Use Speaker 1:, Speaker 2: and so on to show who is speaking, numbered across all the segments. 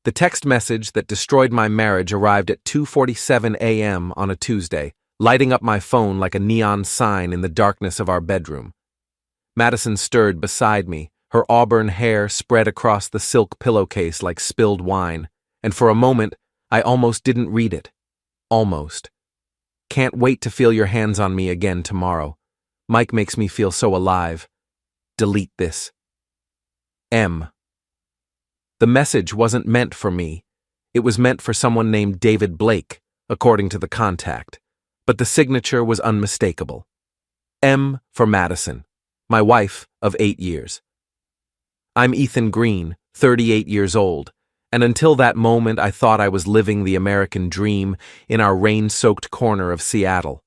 Speaker 1: The text message that destroyed my marriage arrived at 2:47 a.m. on a Tuesday, lighting up my phone like a neon sign in the darkness of our bedroom. Madison stirred beside me, her auburn hair spread across the silk pillowcase like spilled wine, and for a moment, I almost didn't read it. Almost. Can't wait to feel your hands on me again tomorrow. Mike makes me feel so alive. Delete this. M. The message wasn't meant for me. It was meant for someone named David Blake, according to the contact, but the signature was unmistakable. M for Madison, my wife of 8 years. I'm Ethan Green, 38 years old, and until that moment I thought I was living the American dream in our rain-soaked corner of Seattle.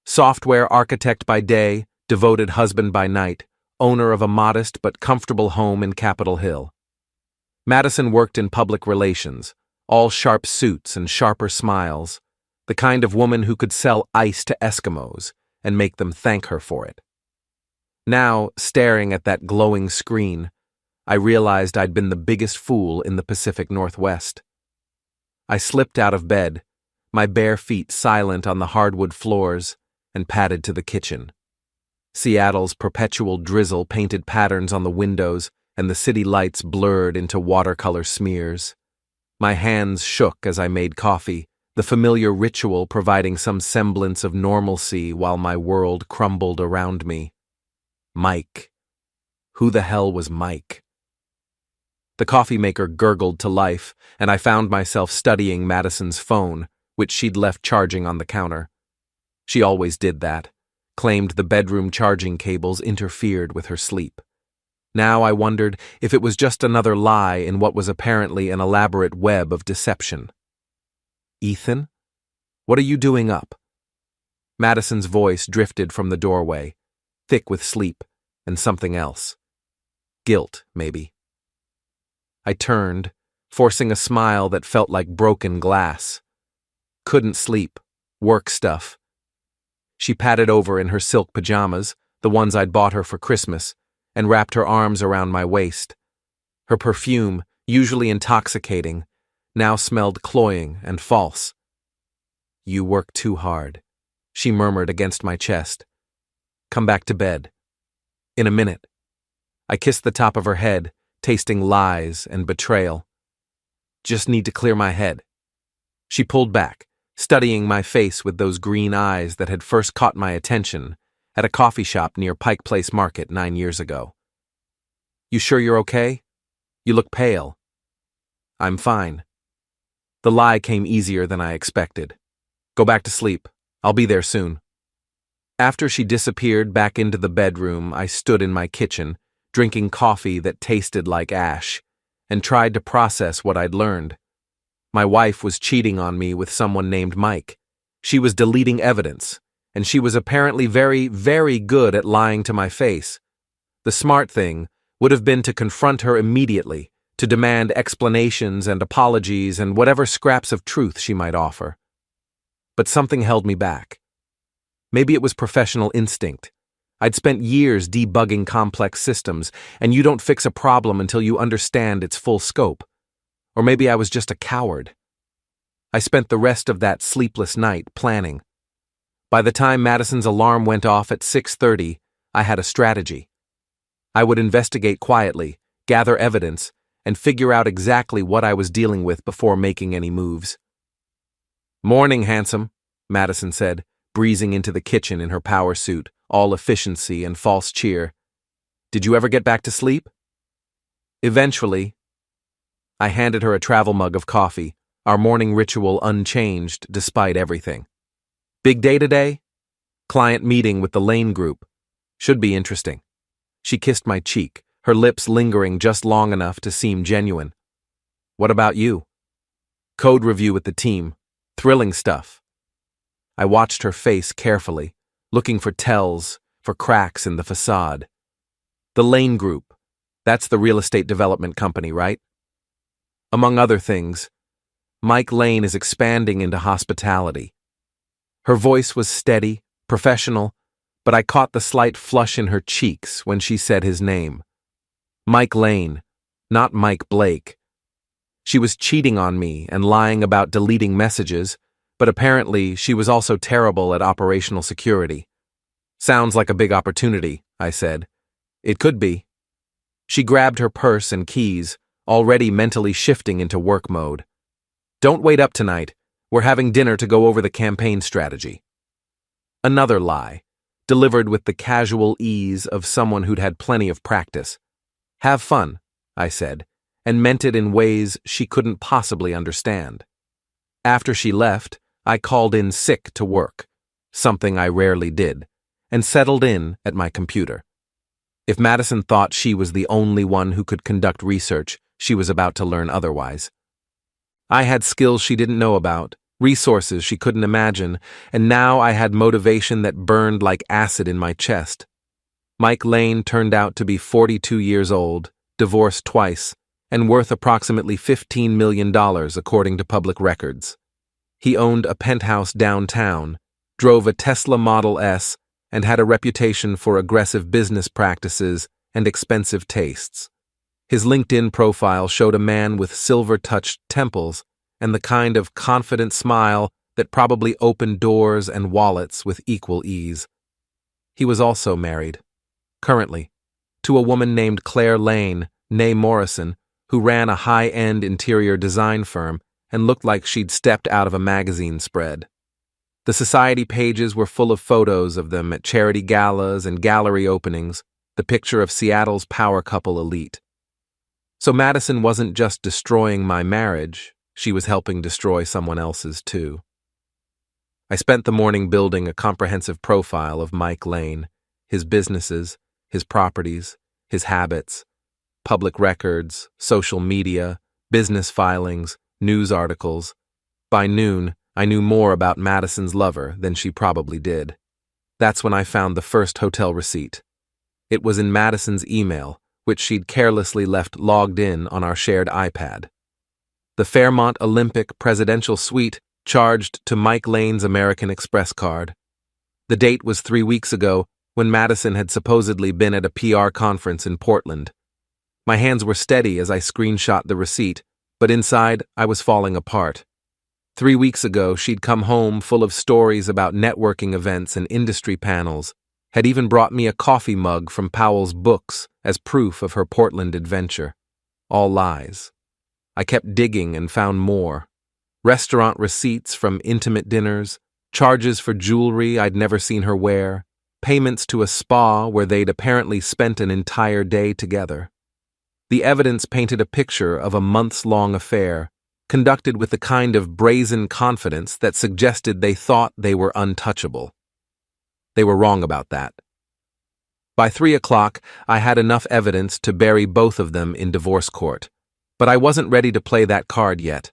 Speaker 1: Software architect by day, devoted husband by night, owner of a modest but comfortable home in Capitol Hill. Madison worked in public relations, all sharp suits and sharper smiles, the kind of woman who could sell ice to Eskimos and make them thank her for it. Now, staring at that glowing screen, I realized I'd been the biggest fool in the Pacific Northwest. I slipped out of bed, my bare feet silent on the hardwood floors, and padded to the kitchen. Seattle's perpetual drizzle painted patterns on the windows, and the city lights blurred into watercolor smears. My hands shook as I made coffee, the familiar ritual providing some semblance of normalcy while my world crumbled around me. Mike. Who the hell was Mike? The coffee maker gurgled to life, and I found myself studying Madison's phone, which she'd left charging on the counter. She always did that, claimed the bedroom charging cables interfered with her sleep. Now I wondered if it was just another lie in what was apparently an elaborate web of deception. Ethan? What are you doing up? Madison's voice drifted from the doorway, thick with sleep and something else. Guilt, maybe. I turned, forcing a smile that felt like broken glass. Couldn't sleep. Work stuff. She padded over in her silk pajamas, the ones I'd bought her for Christmas, and wrapped her arms around my waist. Her perfume, usually intoxicating, now smelled cloying and false. You work too hard, she murmured against my chest. Come back to bed. In a minute. I kissed the top of her head, tasting lies and betrayal. Just need to clear my head. She pulled back, studying my face with those green eyes that had first caught my attention at a coffee shop near Pike Place Market 9 years ago. You sure you're okay? You look pale. I'm fine. The lie came easier than I expected. Go back to sleep. I'll be there soon. After she disappeared back into the bedroom, I stood in my kitchen, drinking coffee that tasted like ash, and tried to process what I'd learned. My wife was cheating on me with someone named Mike. She was deleting evidence, and she was apparently very, very good at lying to my face. The smart thing would have been to confront her immediately, to demand explanations and apologies and whatever scraps of truth she might offer. But something held me back. Maybe it was professional instinct. I'd spent years debugging complex systems, and you don't fix a problem until you understand its full scope. Or maybe I was just a coward. I spent the rest of that sleepless night planning. By the time Madison's alarm went off at 6:30, I had a strategy. I would investigate quietly, gather evidence, and figure out exactly what I was dealing with before making any moves. Morning, handsome, Madison said, breezing into the kitchen in her power suit, all efficiency and false cheer. Did you ever get back to sleep? Eventually. I handed her a travel mug of coffee, our morning ritual unchanged despite everything. Big day today? Client meeting with the Lane Group. Should be interesting. She kissed my cheek, her lips lingering just long enough to seem genuine. What about you? Code review with the team. Thrilling stuff. I watched her face carefully, looking for tells, for cracks in the facade. The Lane Group. That's the real estate development company, right? Among other things, Mike Lane is expanding into hospitality. Her voice was steady, professional, but I caught the slight flush in her cheeks when she said his name. Mike Lane, not Mike Blake. She was cheating on me and lying about deleting messages, but apparently she was also terrible at operational security. Sounds like a big opportunity, I said. It could be. She grabbed her purse and keys, already mentally shifting into work mode. Don't wait up tonight. We're having dinner to go over the campaign strategy. Another lie, delivered with the casual ease of someone who'd had plenty of practice. Have fun, I said, and meant it in ways she couldn't possibly understand. After she left, I called in sick to work, something I rarely did, and settled in at my computer. If Madison thought she was the only one who could conduct research, she was about to learn otherwise. I had skills she didn't know about, resources she couldn't imagine, and now I had motivation that burned like acid in my chest. Mike Lane turned out to be 42 years old, divorced twice, and worth approximately $15 million according to public records. He owned a penthouse downtown, drove a Tesla Model S, and had a reputation for aggressive business practices and expensive tastes. His LinkedIn profile showed a man with silver-touched temples and the kind of confident smile that probably opened doors and wallets with equal ease. He was also married, currently, to a woman named Claire Lane, née Morrison, who ran a high-end interior design firm and looked like she'd stepped out of a magazine spread. The society pages were full of photos of them at charity galas and gallery openings, the picture of Seattle's power couple elite. So Madison wasn't just destroying my marriage, she was helping destroy someone else's too. I spent the morning building a comprehensive profile of Mike Lane, his businesses, his properties, his habits, public records, social media, business filings, news articles. By noon, I knew more about Madison's lover than she probably did. That's when I found the first hotel receipt. It was in Madison's email, which she'd carelessly left logged in on our shared iPad. The Fairmont Olympic Presidential Suite charged to Mike Lane's American Express card. The date was 3 weeks ago, when Madison had supposedly been at a PR conference in Portland. My hands were steady as I screenshot the receipt, but inside I was falling apart. 3 weeks ago, she'd come home full of stories about networking events and industry panels, had even brought me a coffee mug from Powell's Books as proof of her Portland adventure. All lies. I kept digging and found more. Restaurant receipts from intimate dinners, charges for jewelry I'd never seen her wear, payments to a spa where they'd apparently spent an entire day together. The evidence painted a picture of a months-long affair, conducted with the kind of brazen confidence that suggested they thought they were untouchable. They were wrong about that. By 3 o'clock, I had enough evidence to bury both of them in divorce court, but I wasn't ready to play that card yet.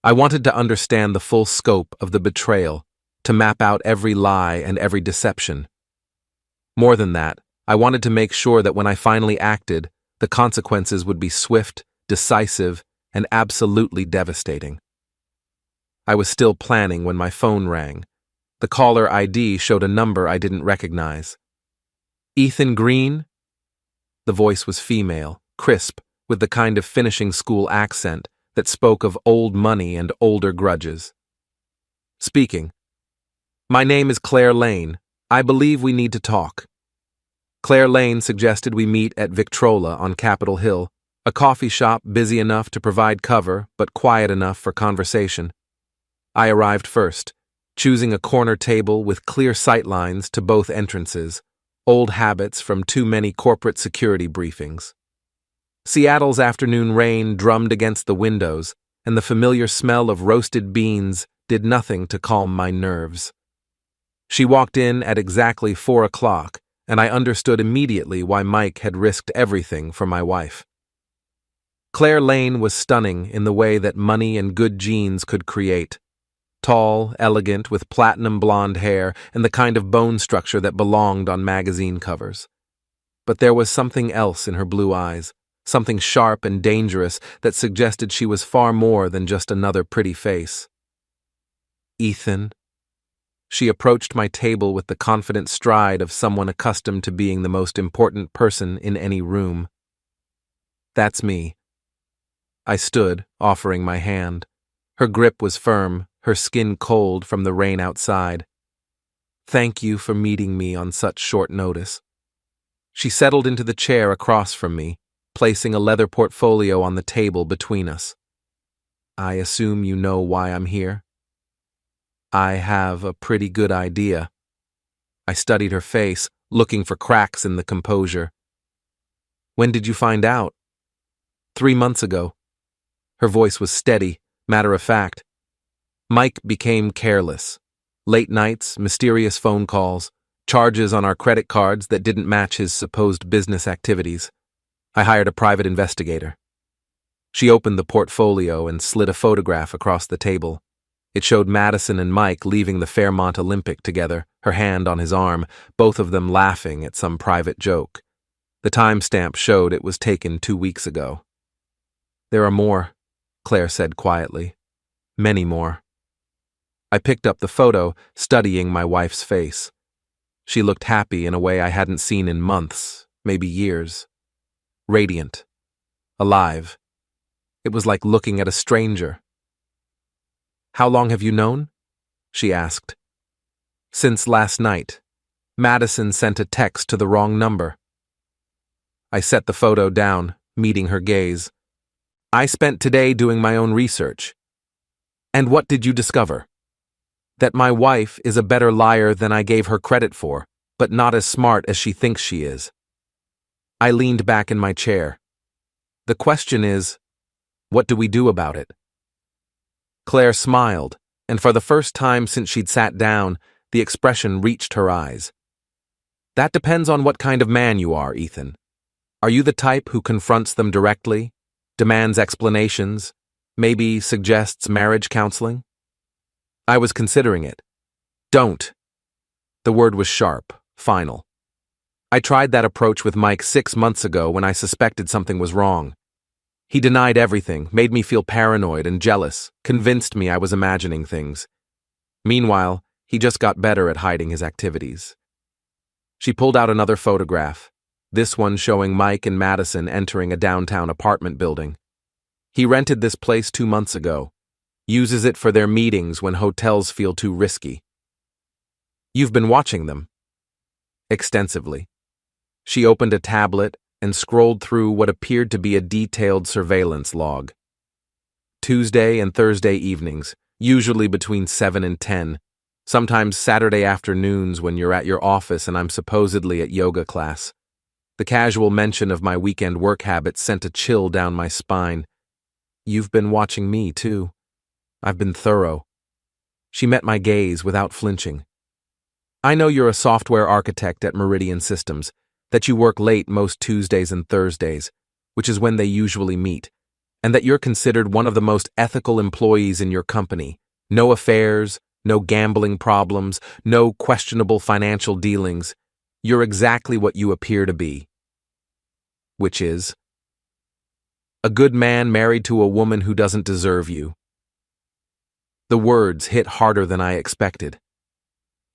Speaker 1: I wanted to understand the full scope of the betrayal, to map out every lie and every deception. More than that, I wanted to make sure that when I finally acted, the consequences would be swift, decisive, and absolutely devastating. I was still planning when my phone rang. The caller ID showed a number I didn't recognize. Ethan Green? The voice was female, crisp, with the kind of finishing school accent that spoke of old money and older grudges. Speaking. My name is Claire Lane. I believe we need to talk. Claire Lane suggested we meet at Victrola on Capitol Hill, a coffee shop busy enough to provide cover but quiet enough for conversation. I arrived first, choosing a corner table with clear sightlines to both entrances, old habits from too many corporate security briefings. Seattle's afternoon rain drummed against the windows, and the familiar smell of roasted beans did nothing to calm my nerves. She walked in at exactly 4 o'clock, and I understood immediately why Mike had risked everything for my wife. Claire Lane was stunning in the way that money and good genes could create. Tall, elegant, with platinum blonde hair and the kind of bone structure that belonged on magazine covers. But there was something else in her blue eyes, something sharp and dangerous that suggested she was far more than just another pretty face. Ethan. She approached my table with the confident stride of someone accustomed to being the most important person in any room. That's me. I stood, offering my hand. Her grip was firm, her skin cold from the rain outside. Thank you for meeting me on such short notice. She settled into the chair across from me, placing a leather portfolio on the table between us. I assume you know why I'm here? I have a pretty good idea. I studied her face, looking for cracks in the composure. When did you find out? 3 months ago. Her voice was steady, matter of fact. Mike became careless. Late nights, mysterious phone calls, charges on our credit cards that didn't match his supposed business activities. I hired a private investigator. She opened the portfolio and slid a photograph across the table. It showed Madison and Mike leaving the Fairmont Olympic together, her hand on his arm, both of them laughing at some private joke. The timestamp showed it was taken 2 weeks ago. There are more, Claire said quietly. Many more. I picked up the photo, studying my wife's face. She looked happy in a way I hadn't seen in months, maybe years. Radiant. Alive. It was like looking at a stranger. How long have you known? She asked. Since last night. Madison sent a text to the wrong number. I set the photo down, meeting her gaze. I spent today doing my own research. And what did you discover? That my wife is a better liar than I gave her credit for, but not as smart as she thinks she is. I leaned back in my chair. The question is, what do we do about it? Claire smiled, and for the first time since she'd sat down, the expression reached her eyes. That depends on what kind of man you are, Ethan. Are you the type who confronts them directly, demands explanations, maybe suggests marriage counseling? I was considering it. Don't. The word was sharp, final. I tried that approach with Mike 6 months ago when I suspected something was wrong. He denied everything, made me feel paranoid and jealous, convinced me I was imagining things. Meanwhile, he just got better at hiding his activities. She pulled out another photograph, this one showing Mike and Madison entering a downtown apartment building. He rented this place 2 months ago, uses it for their meetings when hotels feel too risky. You've been watching them? Extensively. She opened a tablet and scrolled through what appeared to be a detailed surveillance log. Tuesday and Thursday evenings, usually between 7 and 10, sometimes Saturday afternoons when you're at your office and I'm supposedly at yoga class. The casual mention of my weekend work habits sent a chill down my spine. You've been watching me, too. I've been thorough. She met my gaze without flinching. I know you're a software architect at Meridian Systems, that you work late most Tuesdays and Thursdays, which is when they usually meet, and that you're considered one of the most ethical employees in your company. No affairs, no gambling problems, no questionable financial dealings. You're exactly what you appear to be. Which is a good man married to a woman who doesn't deserve you. The words hit harder than I expected.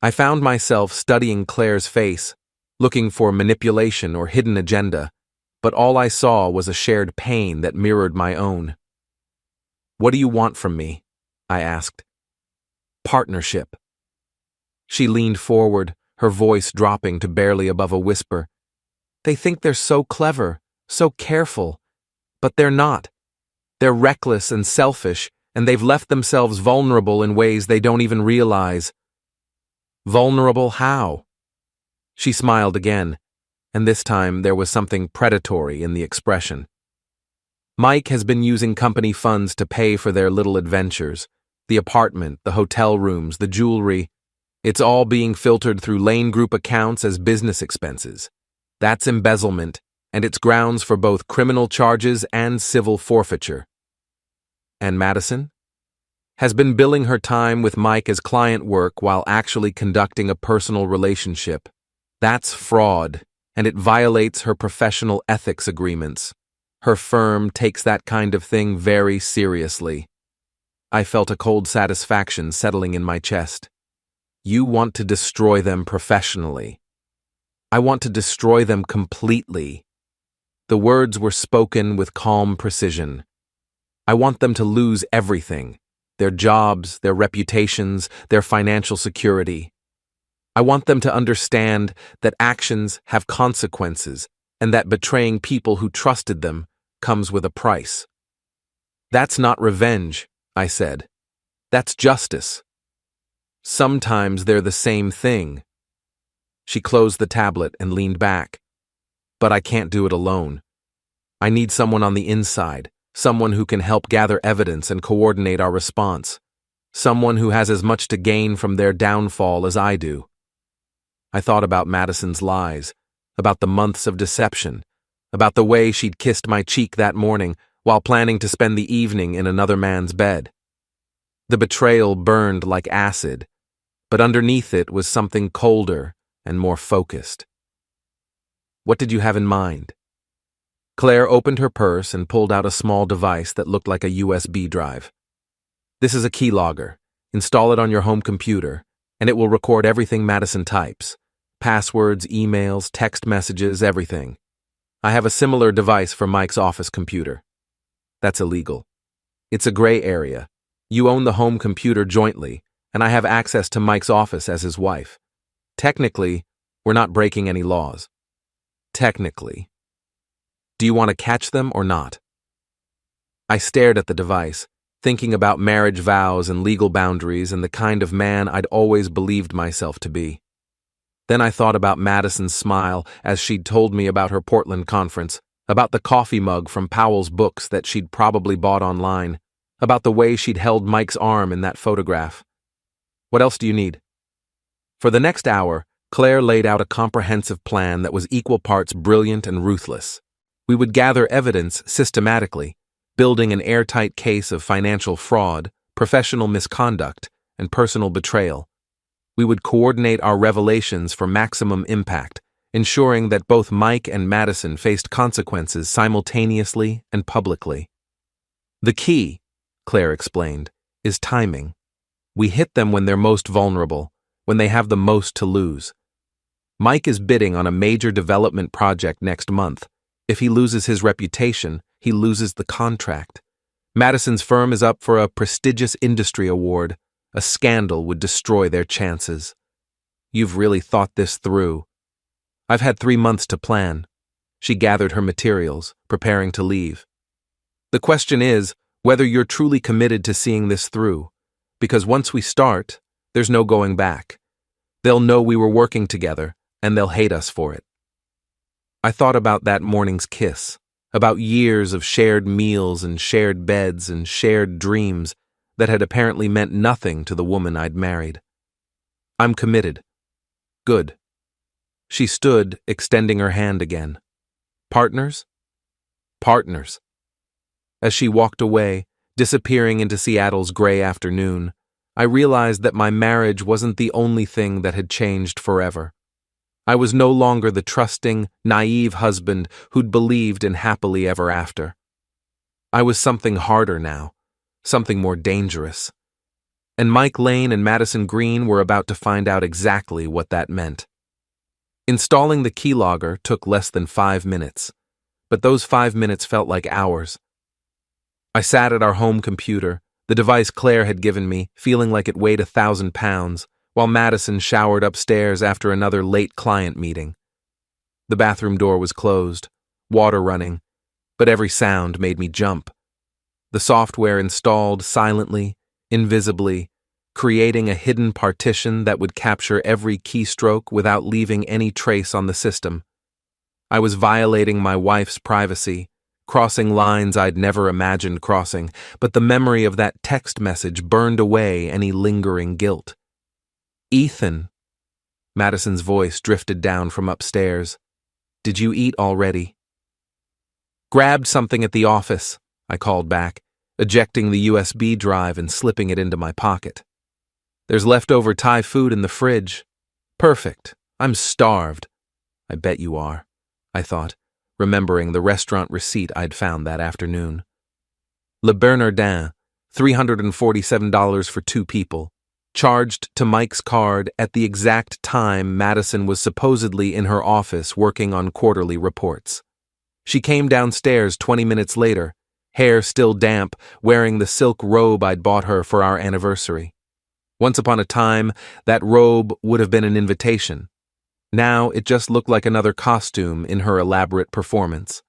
Speaker 1: I found myself studying Claire's face, looking for manipulation or hidden agenda, but all I saw was a shared pain that mirrored my own. What do you want from me? I asked. Partnership. She leaned forward, her voice dropping to barely above a whisper. They think they're so clever, so careful, but they're not. They're reckless and selfish, and they've left themselves vulnerable in ways they don't even realize. Vulnerable how? She smiled again, and this time there was something predatory in the expression. Mike has been using company funds to pay for their little adventures. The apartment, the hotel rooms, the jewelry. It's all being filtered through Lane Group accounts as business expenses. That's embezzlement, and it's grounds for both criminal charges and civil forfeiture. And Madison? Has been billing her time with Mike as client work while actually conducting a personal relationship. That's fraud, and it violates her professional ethics agreements. Her firm takes that kind of thing very seriously. I felt a cold satisfaction settling in my chest. You want to destroy them professionally. I want to destroy them completely. The words were spoken with calm precision. I want them to lose everything: their jobs, their reputations, their financial security. I want them to understand that actions have consequences and that betraying people who trusted them comes with a price. That's not revenge, I said. That's justice. Sometimes they're the same thing. She closed the tablet and leaned back. But I can't do it alone. I need someone on the inside, someone who can help gather evidence and coordinate our response, someone who has as much to gain from their downfall as I do. I thought about Madison's lies, about the months of deception, about the way she'd kissed my cheek that morning while planning to spend the evening in another man's bed. The betrayal burned like acid, but underneath it was something colder and more focused. What did you have in mind? Claire opened her purse and pulled out a small device that looked like a USB drive. This is a keylogger. Install it on your home computer, and it will record everything Madison types. Passwords, emails, text messages, everything. I have a similar device for Mike's office computer. That's illegal. It's a gray area. You own the home computer jointly, and I have access to Mike's office as his wife. Technically, we're not breaking any laws. Technically. Do you want to catch them or not? I stared at the device, thinking about marriage vows and legal boundaries and the kind of man I'd always believed myself to be. Then I thought about Madison's smile as she'd told me about her Portland conference, about the coffee mug from Powell's books that she'd probably bought online, about the way she'd held Mike's arm in that photograph. What else do you need? For the next hour, Claire laid out a comprehensive plan that was equal parts brilliant and ruthless. We would gather evidence systematically, building an airtight case of financial fraud, professional misconduct, and personal betrayal. We would coordinate our revelations for maximum impact, ensuring that both Mike and Madison faced consequences simultaneously and publicly. The key, Claire explained, is timing. We hit them when they're most vulnerable, when they have the most to lose. Mike is bidding on a major development project next month. If he loses his reputation, he loses the contract. Madison's firm is up for a prestigious industry award. A scandal would destroy their chances. You've really thought this through. I've had 3 months to plan. She gathered her materials, preparing to leave. The question is whether you're truly committed to seeing this through, because once we start, there's no going back. They'll know we were working together, and they'll hate us for it. I thought about that morning's kiss, about years of shared meals and shared beds and shared dreams that had apparently meant nothing to the woman I'd married. I'm committed. Good. She stood, extending her hand again. Partners? Partners. As she walked away, disappearing into Seattle's gray afternoon, I realized that my marriage wasn't the only thing that had changed forever. I was no longer the trusting, naive husband who'd believed in happily ever after. I was something harder now, something more dangerous. And Mike Lane and Madison Green were about to find out exactly what that meant. Installing the keylogger took less than 5 minutes, but those 5 minutes felt like hours. I sat at our home computer, the device Claire had given me, feeling like it weighed 1,000 pounds, while Madison showered upstairs after another late client meeting. The bathroom door was closed, water running, but every sound made me jump. The software installed silently, invisibly, creating a hidden partition that would capture every keystroke without leaving any trace on the system. I was violating my wife's privacy, crossing lines I'd never imagined crossing, but the memory of that text message burned away any lingering guilt. Ethan. Madison's voice drifted down from upstairs. Did you eat already? Grabbed something at the office, I called back, ejecting the USB drive and slipping it into my pocket. There's leftover Thai food in the fridge. Perfect. I'm starved. I bet you are, I thought, remembering the restaurant receipt I'd found that afternoon. Le Bernardin, $347 for 2 people. Charged to Mike's card at the exact time Madison was supposedly in her office working on quarterly reports. She came downstairs 20 minutes later, hair still damp, wearing the silk robe I'd bought her for our anniversary. Once upon a time, that robe would have been an invitation. Now it just looked like another costume in her elaborate performance.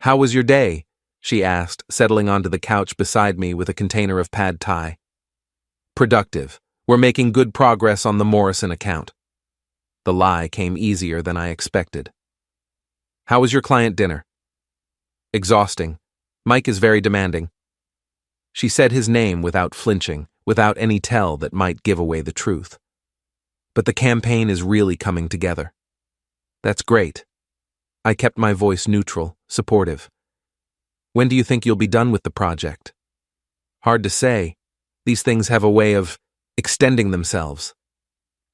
Speaker 1: "How was your day?" she asked, settling onto the couch beside me with a container of pad thai. "Productive. We're making good progress on the Morrison account." The lie came easier than I expected. "How was your client dinner?" "Exhausting. Mike is very demanding." She said his name without flinching, without any tell that might give away the truth. "But the campaign is really coming together." "That's great." I kept my voice neutral, supportive. "When do you think you'll be done with the project?" "Hard to say. These things have a way of extending themselves."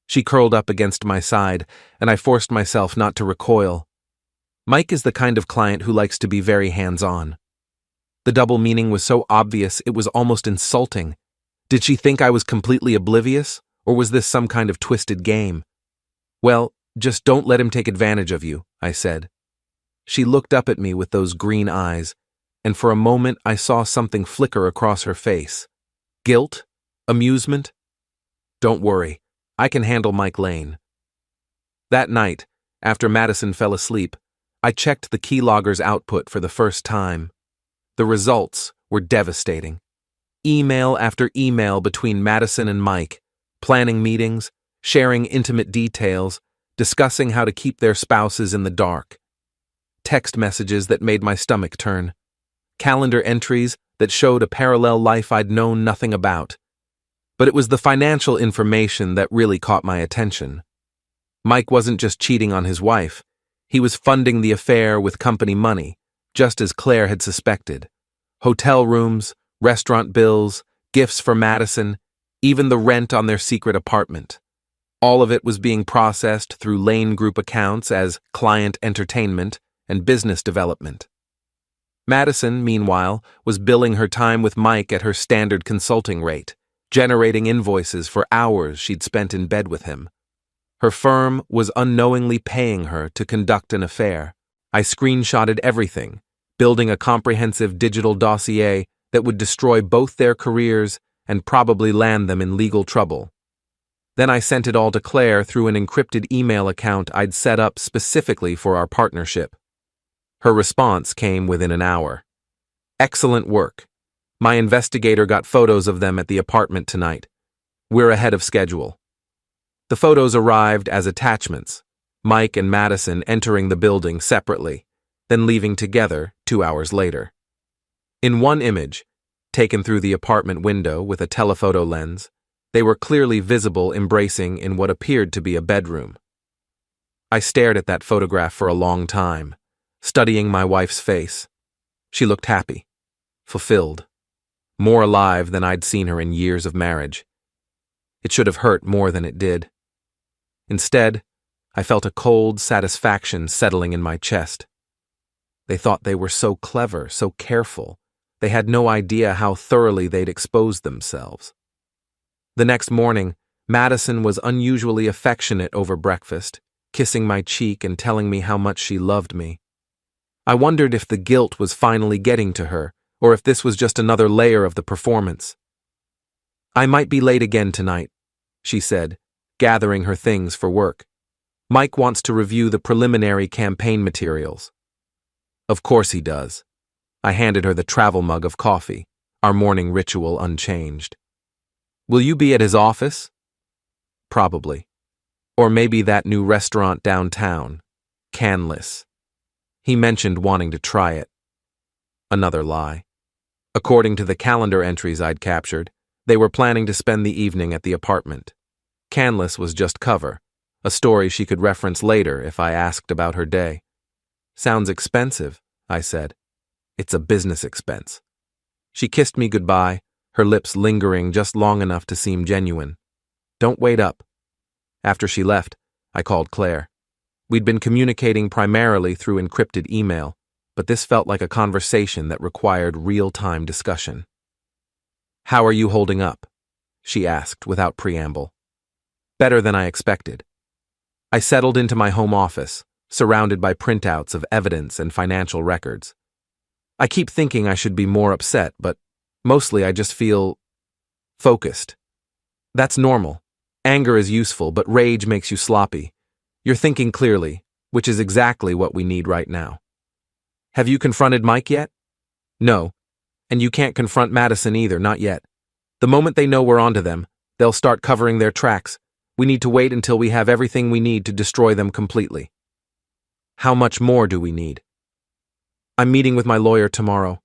Speaker 1: She curled up against my side, and I forced myself not to recoil. Mike is the kind of client who likes to be very hands-on. The double meaning was so obvious it was almost insulting. Did she think I was completely oblivious, or was this some kind of twisted game? "Well, just don't let him take advantage of you," I said. She looked up at me with those green eyes, and for a moment I saw something flicker across her face. Guilt? Amusement? "Don't worry, I can handle Mike Lane." That night, after Madison fell asleep, I checked the keylogger's output for the first time. The results were devastating. Email after email between Madison and Mike, planning meetings, sharing intimate details, discussing how to keep their spouses in the dark. Text messages that made my stomach turn. Calendar entries that showed a parallel life I'd known nothing about. But it was the financial information that really caught my attention. Mike wasn't just cheating on his wife. He was funding the affair with company money, just as Claire had suspected. Hotel rooms, restaurant bills, gifts for Madison, even the rent on their secret apartment. All of it was being processed through Lane Group accounts as client entertainment and business development. Madison, meanwhile, was billing her time with Mike at her standard consulting rate, generating invoices for hours she'd spent in bed with him. Her firm was unknowingly paying her to conduct an affair. I screenshotted everything, building a comprehensive digital dossier that would destroy both their careers and probably land them in legal trouble. Then I sent it all to Claire through an encrypted email account I'd set up specifically for our partnership. Her response came within an hour. "Excellent work. My investigator got photos of them at the apartment tonight. We're ahead of schedule." The photos arrived as attachments, Mike and Madison entering the building separately, then leaving together 2 hours later. In one image, taken through the apartment window with a telephoto lens, they were clearly visible embracing in what appeared to be a bedroom. I stared at that photograph for a long time, studying my wife's face. She looked happy, fulfilled, more alive than I'd seen her in years of marriage. It should have hurt more than it did. Instead, I felt a cold satisfaction settling in my chest. They thought they were so clever, so careful. They had no idea how thoroughly they'd exposed themselves. The next morning, Madison was unusually affectionate over breakfast, kissing my cheek and telling me how much she loved me. I wondered if the guilt was finally getting to her, or if this was just another layer of the performance. "I might be late again tonight," she said, gathering her things for work. "Mike wants to review the preliminary campaign materials." "Of course he does." I handed her the travel mug of coffee, our morning ritual unchanged. "Will you be at his office?" "Probably. Or maybe that new restaurant downtown, Canlis. He mentioned wanting to try it." Another lie. According to the calendar entries I'd captured, they were planning to spend the evening at the apartment. Canlis was just cover, a story she could reference later if I asked about her day. "Sounds expensive," I said. "It's a business expense." She kissed me goodbye, her lips lingering just long enough to seem genuine. "Don't wait up." After she left, I called Claire. We'd been communicating primarily through encrypted email, but this felt like a conversation that required real-time discussion. "How are you holding up?" she asked without preamble. "Better than I expected." I settled into my home office, surrounded by printouts of evidence and financial records. I keep thinking I should be more upset, but mostly I just feel focused. That's normal. Anger is useful, but rage makes you sloppy. You're thinking clearly, which is exactly what we need right now. Have you confronted Mike yet? No. And you can't confront Madison either, not yet. The moment they know we're onto them, they'll start covering their tracks. We need to wait until we have everything we need to destroy them completely. How much more do we need? I'm meeting with my lawyer tomorrow.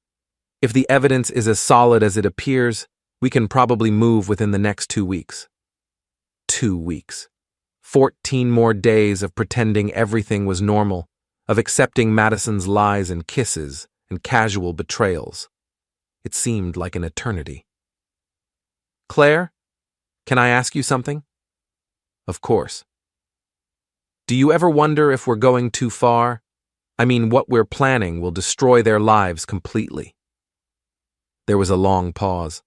Speaker 1: If the evidence is as solid as it appears, we can probably move within the next 2 weeks. 2 weeks. 14 more days of pretending everything was normal, of accepting Madison's lies and kisses and casual betrayals. It seemed like an eternity. Claire, can I ask you something? Of course. Do you ever wonder if we're going too far? I mean, what we're planning will destroy their lives completely. There was a long pause.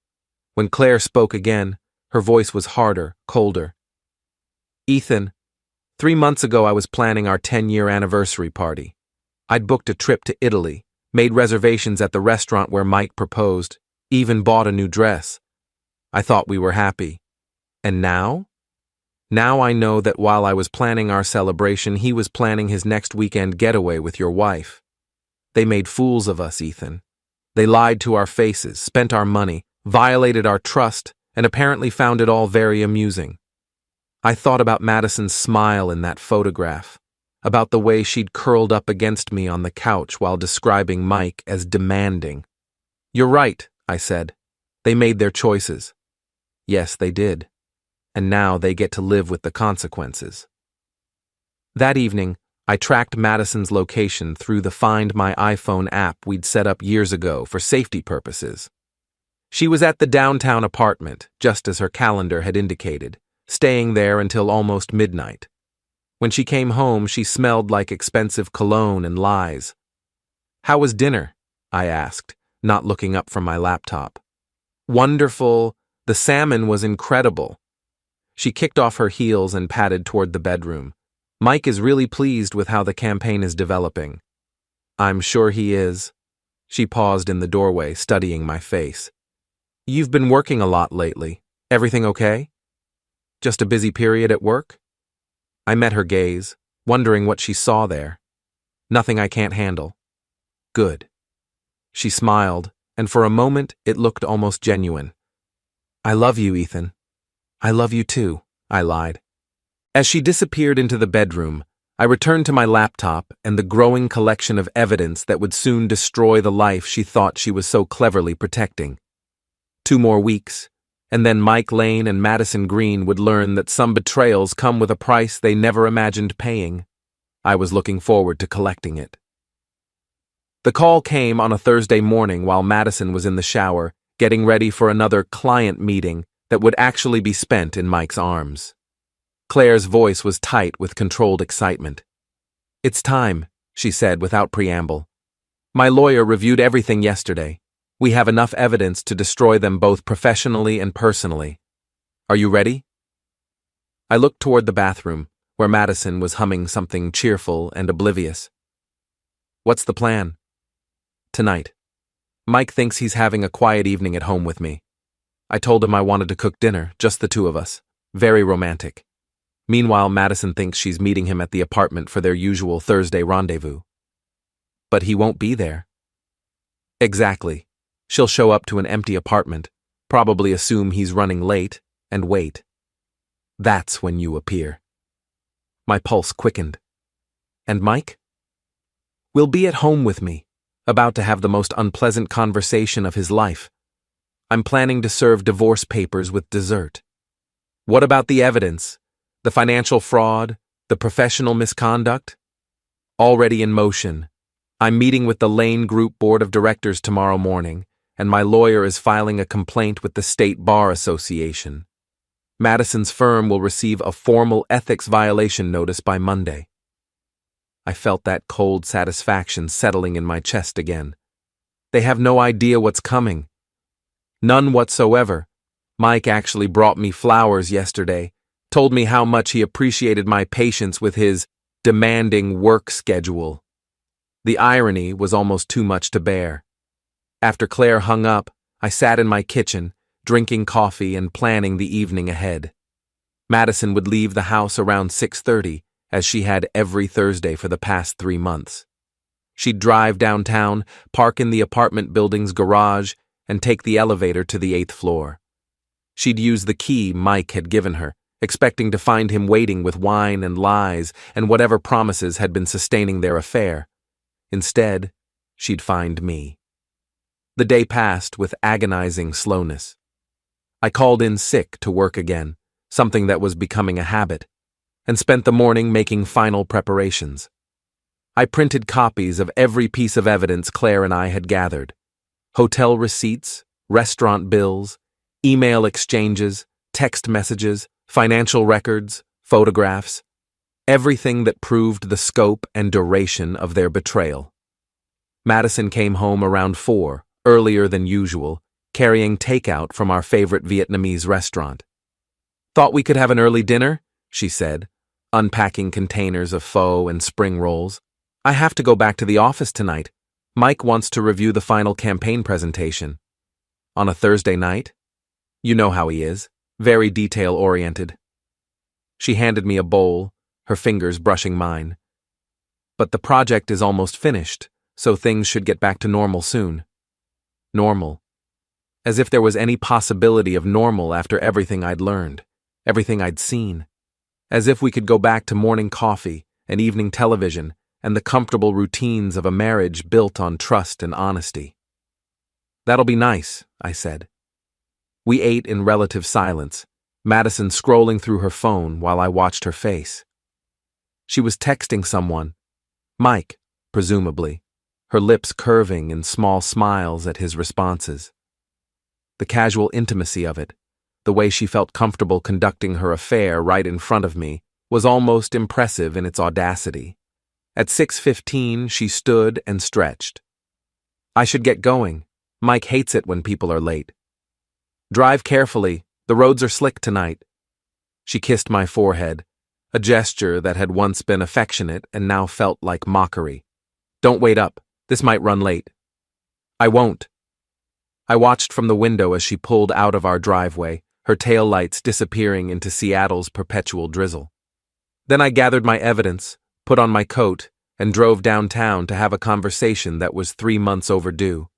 Speaker 1: When Claire spoke again, her voice was harder, colder. Ethan, 3 months ago I was planning our 10-year anniversary party. I'd booked a trip to Italy, made reservations at the restaurant where Mike proposed, even bought a new dress. I thought we were happy. And now? Now I know that while I was planning our celebration, he was planning his next weekend getaway with your wife. They made fools of us, Ethan. They lied to our faces, spent our money, violated our trust, and apparently found it all very amusing. I thought about Madison's smile in that photograph, about the way she'd curled up against me on the couch while describing Mike as demanding. You're right, I said. They made their choices. Yes, they did. And now they get to live with the consequences. That evening, I tracked Madison's location through the Find My iPhone app we'd set up years ago for safety purposes. She was at the downtown apartment, just as her calendar had indicated, staying there until almost midnight. When she came home, she smelled like expensive cologne and lies. How was dinner? I asked, not looking up from my laptop. Wonderful. The salmon was incredible. She kicked off her heels and padded toward the bedroom. Mike is really pleased with how the campaign is developing. I'm sure he is. She paused in the doorway, studying my face. You've been working a lot lately. Everything okay? Just a busy period at work? I met her gaze, wondering what she saw there. Nothing I can't handle. Good. She smiled, and for a moment it looked almost genuine. I love you, Ethan. I love you too, I lied. As she disappeared into the bedroom, I returned to my laptop and the growing collection of evidence that would soon destroy the life she thought she was so cleverly protecting. 2 more weeks, and then Mike Lane and Madison Green would learn that some betrayals come with a price they never imagined paying. I was looking forward to collecting it. The call came on a Thursday morning while Madison was in the shower, getting ready for another client meeting that would actually be spent in Mike's arms. Claire's voice was tight with controlled excitement. It's time, she said without preamble. My lawyer reviewed everything yesterday. We have enough evidence to destroy them both professionally and personally. Are you ready? I looked toward the bathroom, where Madison was humming something cheerful and oblivious. What's the plan? Tonight. Mike thinks he's having a quiet evening at home with me. I told him I wanted to cook dinner, just the 2 of us. Very romantic. Meanwhile, Madison thinks she's meeting him at the apartment for their usual Thursday rendezvous. But he won't be there. Exactly. She'll show up to an empty apartment, probably assume he's running late, and wait. That's when you appear. My pulse quickened. And Mike? Will be at home with me, about to have the most unpleasant conversation of his life. I'm planning to serve divorce papers with dessert. What about the evidence? The financial fraud? The professional misconduct? Already in motion. I'm meeting with the Lane Group Board of Directors tomorrow morning, and my lawyer is filing a complaint with the State Bar Association. Madison's firm will receive a formal ethics violation notice by Monday. I felt that cold satisfaction settling in my chest again. They have no idea what's coming. None whatsoever. Mike actually brought me flowers yesterday, told me how much he appreciated my patience with his demanding work schedule. The irony was almost too much to bear. After Claire hung up, I sat in my kitchen, drinking coffee and planning the evening ahead. Madison would leave the house around 6:30, as she had every Thursday for the past 3 months. She'd drive downtown, park in the apartment building's garage, and take the elevator to the 8th floor. She'd use the key Mike had given her, expecting to find him waiting with wine and lies and whatever promises had been sustaining their affair. Instead, she'd find me. The day passed with agonizing slowness. I called in sick to work again, something that was becoming a habit, and spent the morning making final preparations. I printed copies of every piece of evidence Claire and I had gathered: hotel receipts, restaurant bills, email exchanges, text messages, financial records, photographs, everything that proved the scope and duration of their betrayal. Madison came home around 4, earlier than usual, carrying takeout from our favorite Vietnamese restaurant. "Thought we could have an early dinner?" she said, unpacking containers of pho and spring rolls. "I have to go back to the office tonight. Mike wants to review the final campaign presentation." "On a Thursday night?" "You know how he is, very detail-oriented." She handed me a bowl, her fingers brushing mine. "But the project is almost finished, so things should get back to normal soon." Normal. As if there was any possibility of normal after everything I'd learned, everything I'd seen. As if we could go back to morning coffee and evening television and the comfortable routines of a marriage built on trust and honesty. "That'll be nice," I said. We ate in relative silence, Madison scrolling through her phone while I watched her face. She was texting someone, Mike, presumably, her lips curving in small smiles at his responses. The casual intimacy of it, the way she felt comfortable conducting her affair right in front of me, was almost impressive in its audacity. At 6:15, she stood and stretched. "I should get going. Mike hates it when people are late." "Drive carefully. The roads are slick tonight." She kissed my forehead, a gesture that had once been affectionate and now felt like mockery. "Don't wait up. This might run late." "I won't." I watched from the window as she pulled out of our driveway, her taillights disappearing into Seattle's perpetual drizzle. Then I gathered my evidence, put on my coat, and drove downtown to have a conversation that was 3 months overdue.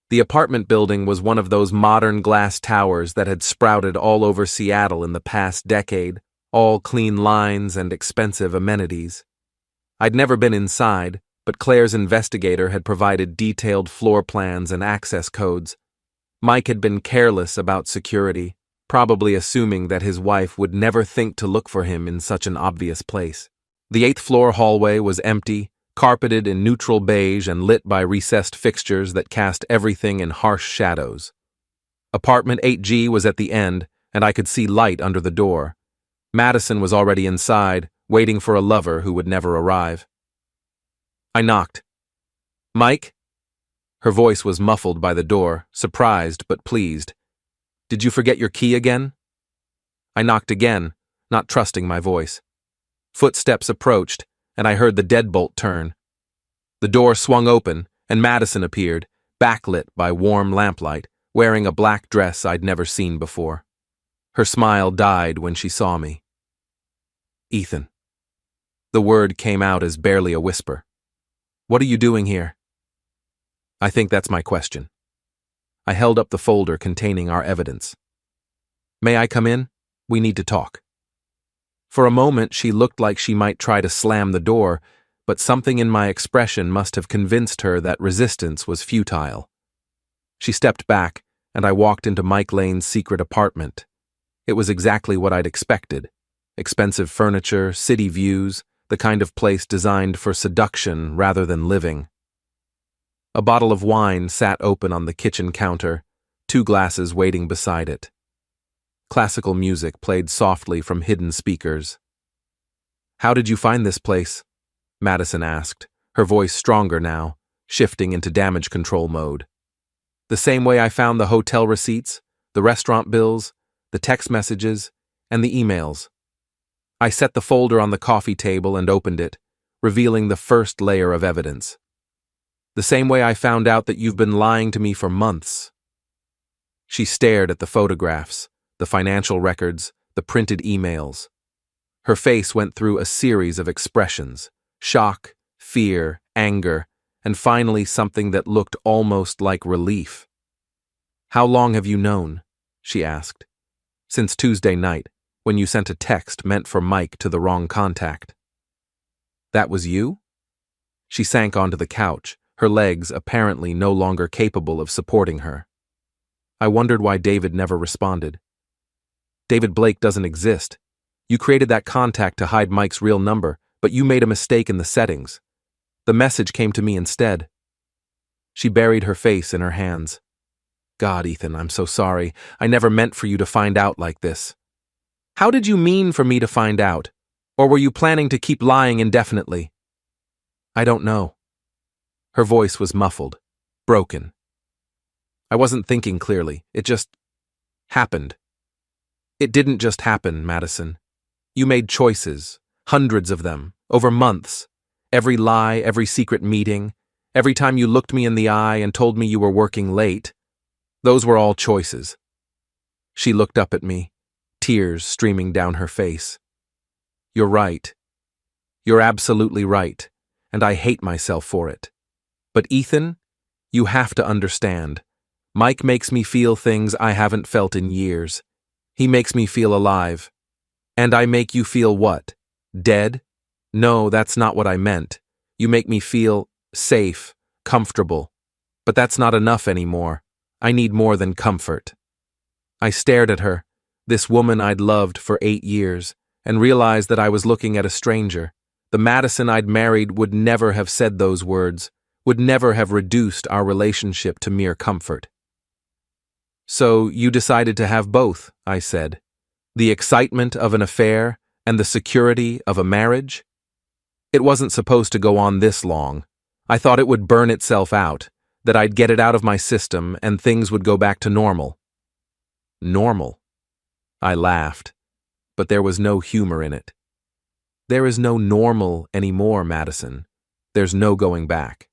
Speaker 1: The apartment building was one of those modern glass towers that had sprouted all over Seattle in the past decade, all clean lines and expensive amenities. I'd never been inside, but Claire's investigator had provided detailed floor plans and access codes. Mike had been careless about security, probably assuming that his wife would never think to look for him in such an obvious place. The 8th floor hallway was empty, carpeted in neutral beige and lit by recessed fixtures that cast everything in harsh shadows. Apartment 8G was at the end, and I could see light under the door. Madison was already inside, waiting for a lover who would never arrive. I knocked. "Mike?" Her voice was muffled by the door, surprised but pleased. "Did you forget your key again?" I knocked again, not trusting my voice. Footsteps approached, and I heard the deadbolt turn. The door swung open, and Madison appeared, backlit by warm lamplight, wearing a black dress I'd never seen before. Her smile died when she saw me. "Ethan." The word came out as barely a whisper. "What are you doing here?" I think that's my question. I held up the folder containing our evidence. "May I come in? We need to talk." For a moment, she looked like she might try to slam the door, but something in my expression must have convinced her that resistance was futile. She stepped back, and I walked into Mike Lane's secret apartment. It was exactly what I'd expected. Expensive furniture, city views, the kind of place designed for seduction rather than living. A bottle of wine sat open on the kitchen counter, 2 glasses waiting beside it. Classical music played softly from hidden speakers. "How did you find this place?" Madison asked, her voice stronger now, shifting into damage control mode. "The same way I found the hotel receipts, the restaurant bills, the text messages, and the emails." I set the folder on the coffee table and opened it, revealing the first layer of evidence. The same way I found out that you've been lying to me for months." She stared at the photographs, the financial records, the printed emails. Her face went through a series of expressions: shock, fear, anger, and finally something that looked almost like relief. "How long have you known?" she asked. "Since Tuesday night, when you sent a text meant for Mike to the wrong contact." "That was you?" She sank onto the couch, her legs apparently no longer capable of supporting her. I wondered why David never responded. "David Blake doesn't exist. You created that contact to hide Mike's real number, but you made a mistake in the settings. The message came to me instead." She buried her face in her hands. "God, Ethan, I'm so sorry. I never meant for you to find out like this." "How did you mean for me to find out? Or were you planning to keep lying indefinitely?" "I don't know." Her voice was muffled, broken. "I wasn't thinking clearly. It just happened." "It didn't just happen, Madison. You made choices, hundreds of them, over months. Every lie, every secret meeting, every time you looked me in the eye and told me you were working late. Those were all choices." She looked up at me, tears streaming down her face. "You're right. You're absolutely right, and I hate myself for it. But Ethan, you have to understand. Mike makes me feel things I haven't felt in years. He makes me feel alive. And I make you feel what? Dead? No, that's not what I meant. You make me feel safe, comfortable. But that's not enough anymore. I need more than comfort." I stared at her, this woman I'd loved for 8 years, and realized that I was looking at a stranger. The Madison I'd married would never have said those words, would never have reduced our relationship to mere comfort. "So you decided to have both," I said. "The excitement of an affair and the security of a marriage? It wasn't supposed to go on this long. I thought it would burn itself out, that I'd get it out of my system and things would go back to normal." "Normal?" I laughed, but there was no humor in it. "There is no normal anymore, Madison. There's no going back."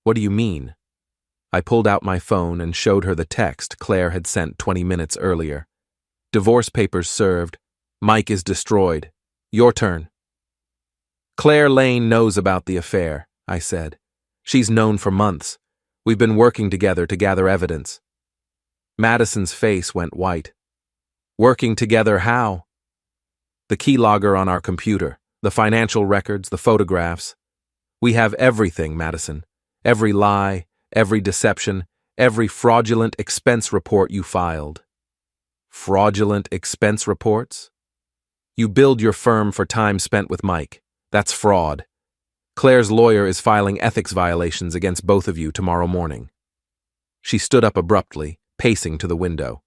Speaker 1: "What do you mean?" I pulled out my phone and showed her the text Claire had sent 20 minutes earlier. "Divorce papers served. Mike is destroyed. Your turn." "Claire Lane knows about the affair," I said. "She's known for months. We've been working together to gather evidence." Madison's face went white. "Working together how?" "The keylogger on our computer, the financial records, the photographs. We have everything, Madison. Every lie, every deception, every fraudulent expense report you filed." "Fraudulent expense reports?" "You billed your firm for time spent with Mike. That's fraud. Claire's lawyer is filing ethics violations against both of you tomorrow morning." She stood up abruptly, pacing to the window.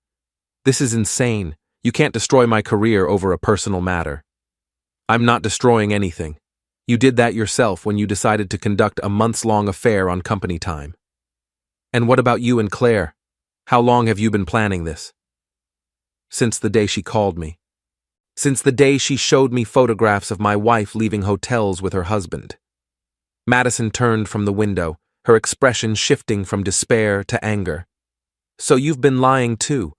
Speaker 1: "This is insane. You can't destroy my career over a personal matter." "I'm not destroying anything. You did that yourself when you decided to conduct a months-long affair on company time." "And what about you and Claire? How long have you been planning this?" "Since the day she called me. Since the day she showed me photographs of my wife leaving hotels with her husband." Madison turned from the window, her expression shifting from despair to anger. "So you've been lying too?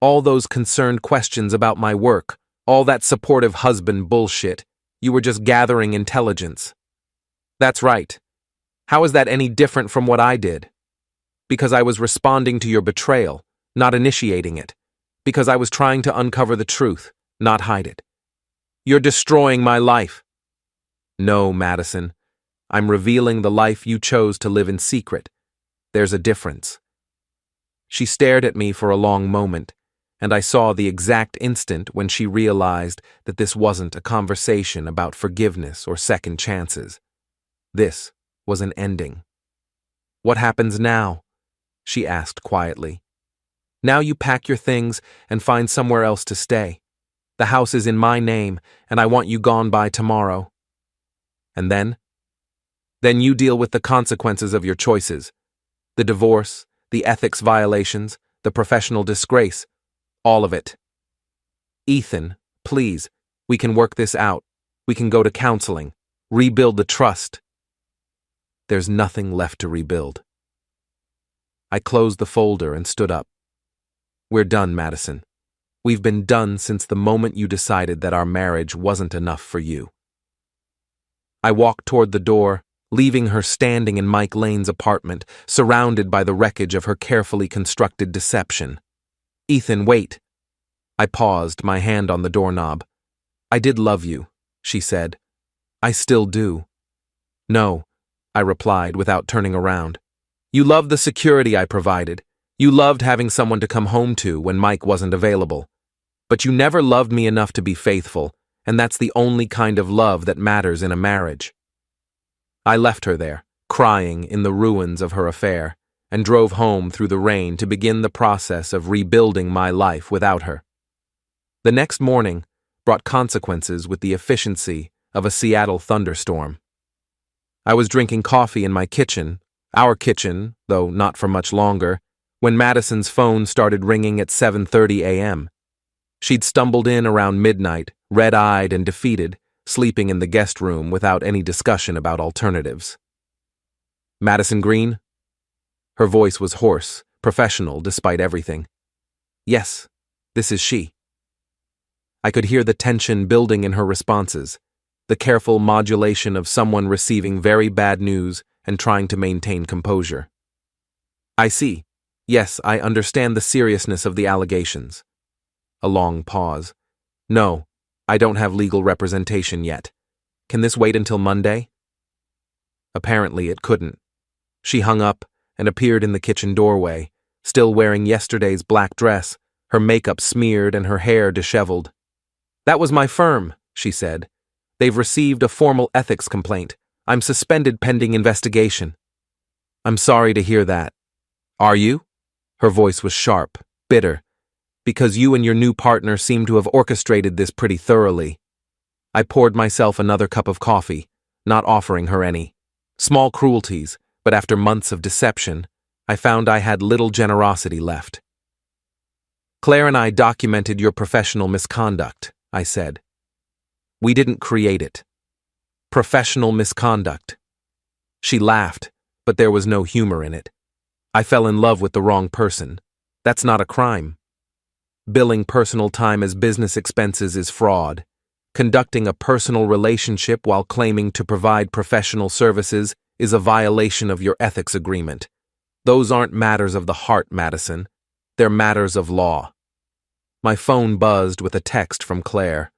Speaker 1: All those concerned questions about my work, all that supportive husband bullshit, you were just gathering intelligence." "That's right. How is that any different from what I did?" "Because I was responding to your betrayal, not initiating it. Because I was trying to uncover the truth, not hide it." "You're destroying my life." "No, Madison. I'm revealing the life you chose to live in secret. There's a difference." She stared at me for a long moment, and I saw the exact instant when she realized that this wasn't a conversation about forgiveness or second chances. This was an ending. "What happens now?" she asked quietly. "Now you pack your things and find somewhere else to stay. The house is in my name, and I want you gone by tomorrow." "And then?" "Then you deal with the consequences of your choices. The divorce, the ethics violations, the professional disgrace. All of it." "Ethan, please, we can work this out. We can go to counseling. Rebuild the trust." There's nothing left to rebuild. I closed the folder and stood up. We're done, Madison. We've been done since the moment you decided that our marriage wasn't enough for you. I walked toward the door, leaving her standing in Mike Lane's apartment, surrounded by the wreckage of her carefully constructed deception. Ethan, wait. I paused, my hand on the doorknob. I did love you, she said. I still do. No, I replied without turning around. You loved the security I provided. You loved having someone to come home to when Mike wasn't available. But you never loved me enough to be faithful, and that's the only kind of love that matters in a marriage. I left her there, crying in the ruins of her affair, and drove home through the rain to begin the process of rebuilding my life without her. The next morning brought consequences with the efficiency of a Seattle thunderstorm. I was drinking coffee in my kitchen, our kitchen, though not for much longer, when Madison's phone started ringing at 7:30 a.m. She'd stumbled in around midnight, red-eyed and defeated, sleeping in the guest room without any discussion about alternatives. Madison Green? Her voice was hoarse, professional despite everything. Yes, this is she. I could hear the tension building in her responses, the careful modulation of someone receiving very bad news and trying to maintain composure. I see. Yes, I understand the seriousness of the allegations. A long pause. No, I don't have legal representation yet. Can this wait until Monday? Apparently it couldn't. She hung up and appeared in the kitchen doorway, still wearing yesterday's black dress, her makeup smeared and her hair disheveled. That was my firm, she said. They've received a formal ethics complaint. I'm suspended pending investigation. I'm sorry to hear that. Are you? Her voice was sharp, bitter. Because you and your new partner seem to have orchestrated this pretty thoroughly. I poured myself another cup of coffee, not offering her any. Small cruelties, but after months of deception, I found I had little generosity left. Claire and I documented your professional misconduct, I said. We didn't create it. Professional misconduct. She laughed, but there was no humor in it. I fell in love with the wrong person. That's not a crime. Billing personal time as business expenses is fraud. Conducting a personal relationship while claiming to provide professional services is a violation of your ethics agreement. Those aren't matters of the heart, Madison. They're matters of law. My phone buzzed with a text from Claire.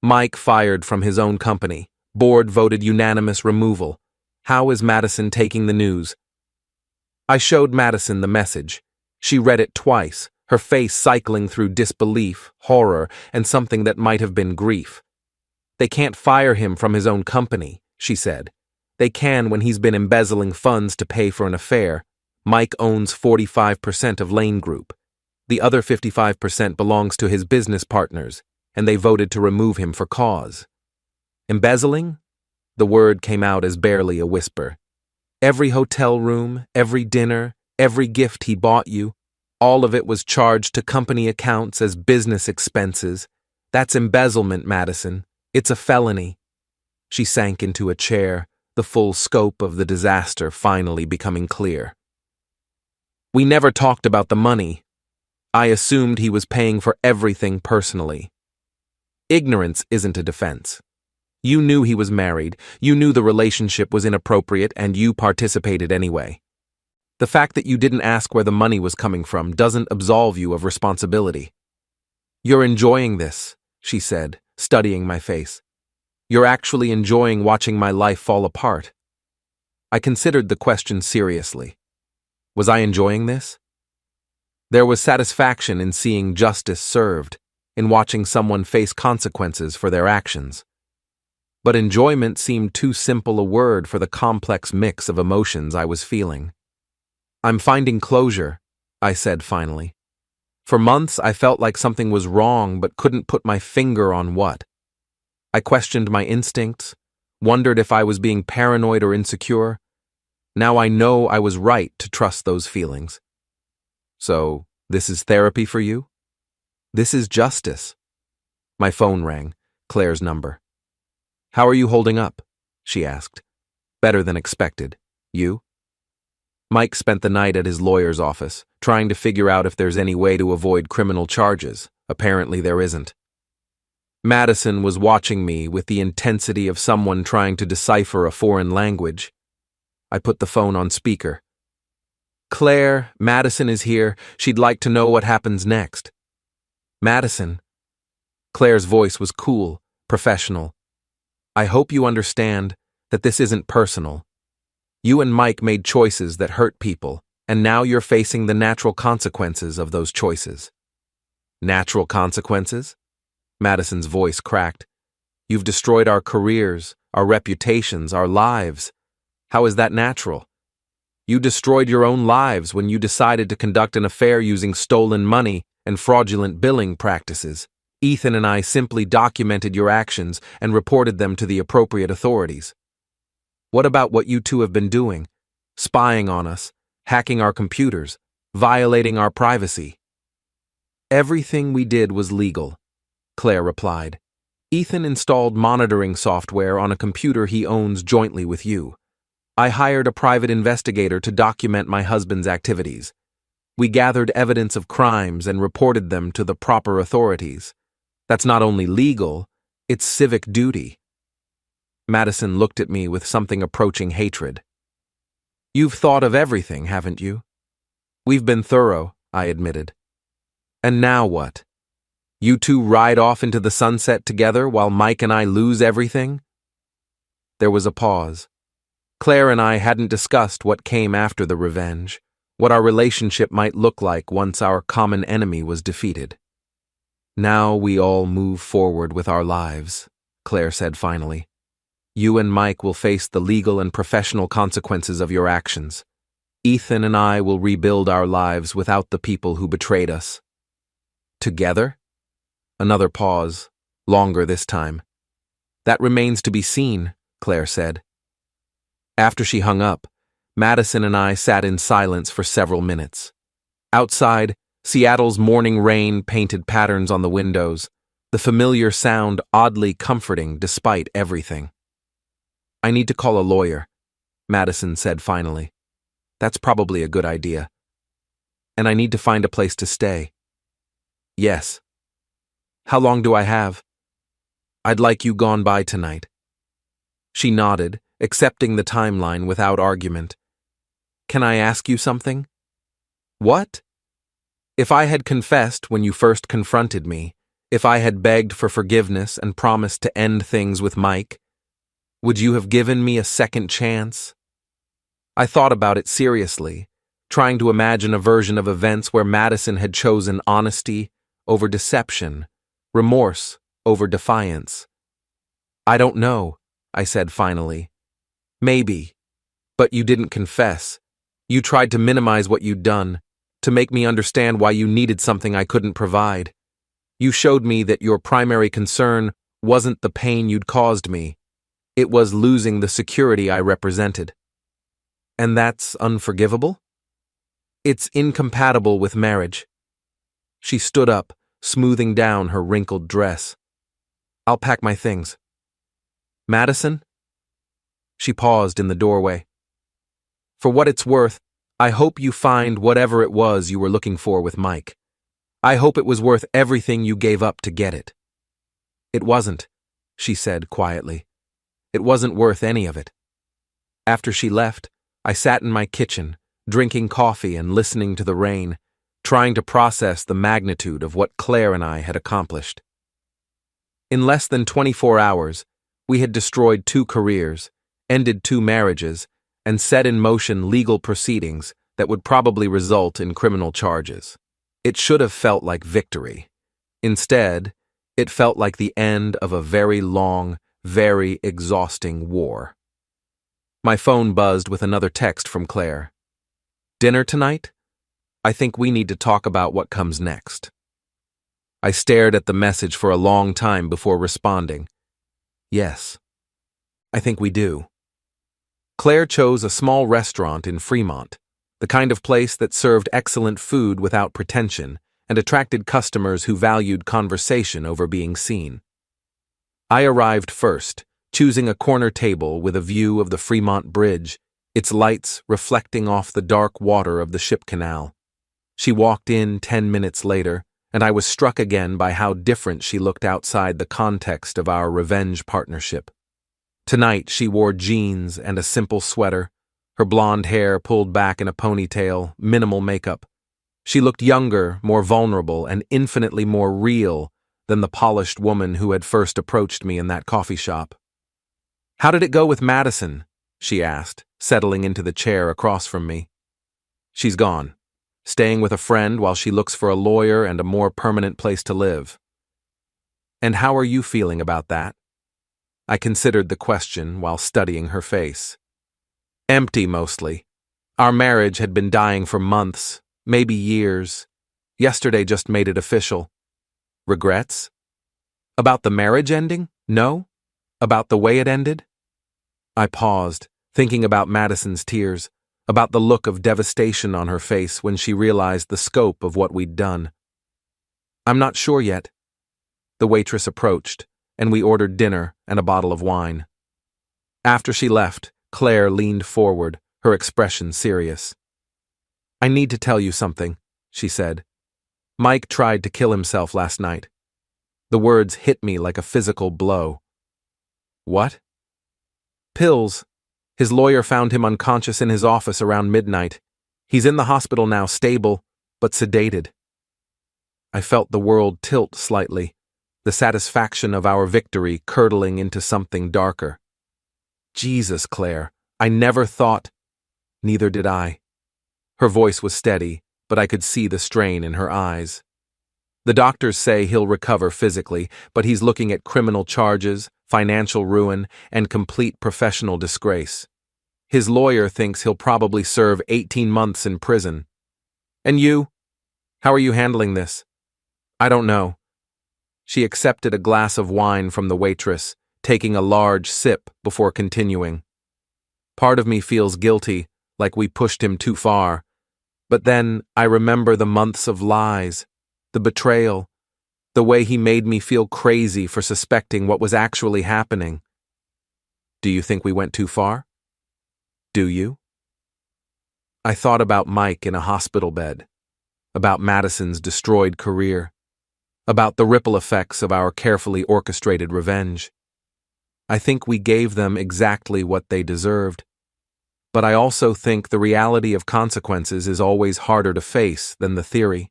Speaker 1: Mike fired from his own company. Board voted unanimous removal. How is Madison taking the news? I showed Madison the message. She read it twice, her face cycling through disbelief, horror, and something that might have been grief. They can't fire him from his own company, she said. They can when he's been embezzling funds to pay for an affair. Mike owns 45% of Lane Group. The other 55% belongs to his business partners, and they voted to remove him for cause. Embezzling? The word came out as barely a whisper. Every hotel room, every dinner, every gift he bought you, all of it was charged to company accounts as business expenses. That's embezzlement, Madison. It's a felony. She sank into a chair, the full scope of the disaster finally becoming clear. We never talked about the money. I assumed he was paying for everything personally. Ignorance isn't a defense. You knew he was married, you knew the relationship was inappropriate, and you participated anyway. The fact that you didn't ask where the money was coming from doesn't absolve you of responsibility. You're enjoying this, she said, studying my face. You're actually enjoying watching my life fall apart. I considered the question seriously. Was I enjoying this? There was satisfaction in seeing justice served, in watching someone face consequences for their actions. But enjoyment seemed too simple a word for the complex mix of emotions I was feeling. I'm finding closure, I said finally. For months I felt like something was wrong but couldn't put my finger on what. I questioned my instincts, wondered if I was being paranoid or insecure. Now I know I was right to trust those feelings. So, this is therapy for you? This is justice. My phone rang, Claire's number. How are you holding up? She asked. Better than expected. You? Mike spent the night at his lawyer's office, trying to figure out if there's any way to avoid criminal charges. Apparently there isn't. Madison was watching me with the intensity of someone trying to decipher a foreign language. I put the phone on speaker. Claire, Madison is here. She'd like to know what happens next. Madison. Claire's voice was cool, professional. I hope you understand that this isn't personal. You and Mike made choices that hurt people, and now you're facing the natural consequences of those choices. Natural consequences? Madison's voice cracked. You've destroyed our careers, our reputations, our lives. How is that natural? You destroyed your own lives when you decided to conduct an affair using stolen money and fraudulent billing practices. Ethan and I simply documented your actions and reported them to the appropriate authorities. What about what you two have been doing? Spying on us, hacking our computers, violating our privacy. Everything we did was legal, Claire replied. Ethan installed monitoring software on a computer he owns jointly with you. I hired a private investigator to document my husband's activities. We gathered evidence of crimes and reported them to the proper authorities. That's not only legal, it's civic duty. Madison looked at me with something approaching hatred. You've thought of everything, haven't you? We've been thorough, I admitted. And now what? You two ride off into the sunset together while Mike and I lose everything? There was a pause. Claire and I hadn't discussed what came after the revenge, what our relationship might look like once our common enemy was defeated. Now we all move forward with our lives, Claire said finally. You and Mike will face the legal and professional consequences of your actions. Ethan and I will rebuild our lives without the people who betrayed us. Together? Another pause, longer this time. That remains to be seen, Claire said. After she hung up, Madison and I sat in silence for several minutes. Outside, Seattle's morning rain painted patterns on the windows, the familiar sound oddly comforting despite everything. I need to call a lawyer, Madison said finally. That's probably a good idea. And I need to find a place to stay. Yes. How long do I have? I'd like you gone by tonight. She nodded, accepting the timeline without argument. Can I ask you something? What? If I had confessed when you first confronted me, if I had begged for forgiveness and promised to end things with Mike, would you have given me a second chance? I thought about it seriously, trying to imagine a version of events where Madison had chosen honesty over deception, remorse over defiance. I don't know, I said finally. Maybe. But you didn't confess. You tried to minimize what you'd done, to make me understand why you needed something I couldn't provide. You showed me that your primary concern wasn't the pain you'd caused me. It was losing the security I represented. And that's unforgivable? It's incompatible with marriage. She stood up, smoothing down her wrinkled dress. I'll pack my things. Madison? She paused in the doorway. For what it's worth, I hope you find whatever it was you were looking for with Mike. I hope it was worth everything you gave up to get it. It wasn't, she said quietly. It wasn't worth any of it. After she left, I sat in my kitchen, drinking coffee and listening to the rain, trying to process the magnitude of what Claire and I had accomplished. In less than 24 hours, we had destroyed 2 careers, ended 2 marriages, and set in motion legal proceedings that would probably result in criminal charges. It should have felt like victory. Instead, it felt like the end of a very long, very exhausting war. My phone buzzed with another text from Claire. Dinner tonight? I think we need to talk about what comes next. I stared at the message for a long time before responding. Yes, I think we do. Claire chose a small restaurant in Fremont, the kind of place that served excellent food without pretension and attracted customers who valued conversation over being seen. I arrived first, choosing a corner table with a view of the Fremont Bridge, its lights reflecting off the dark water of the ship canal. She walked in 10 minutes later, and I was struck again by how different she looked outside the context of our revenge partnership. Tonight she wore jeans and a simple sweater, her blonde hair pulled back in a ponytail, minimal makeup. She looked younger, more vulnerable, and infinitely more real than the polished woman who had first approached me in that coffee shop. "How did it go with Madison?" she asked, settling into the chair across from me. "She's gone, staying with a friend while she looks for a lawyer and a more permanent place to live." "And how are you feeling about that?" I considered the question while studying her face. "Empty, mostly. Our marriage had been dying for months, maybe years. Yesterday just made it official." "Regrets? About the marriage ending? No? About the way it ended?" I paused, thinking about Madison's tears, about the look of devastation on her face when she realized the scope of what we'd done. "I'm not sure yet." The waitress approached, and we ordered dinner and a bottle of wine. After she left, Claire leaned forward, her expression serious. "I need to tell you something," she said. "Mike tried to kill himself last night." The words hit me like a physical blow. "What?" "Pills. His lawyer found him unconscious in his office around midnight. He's in the hospital now, stable, but sedated." I felt the world tilt slightly, the satisfaction of our victory curdling into something darker. "Jesus, Claire, I never thought—" "Neither did I." Her voice was steady, but I could see the strain in her eyes. "The doctors say he'll recover physically, but he's looking at criminal charges, financial ruin, and complete professional disgrace. His lawyer thinks he'll probably serve 18 months in prison. And you? How are you handling this?" "I don't know." She accepted a glass of wine from the waitress, taking a large sip before continuing. "Part of me feels guilty, like we pushed him too far. But then I remember the months of lies, the betrayal, the way he made me feel crazy for suspecting what was actually happening." "Do you think we went too far?" "Do you?" I thought about Mike in a hospital bed, about Madison's destroyed career, about the ripple effects of our carefully orchestrated revenge. I think we gave them exactly what they deserved. But I also think the reality of consequences is always harder to face than the theory.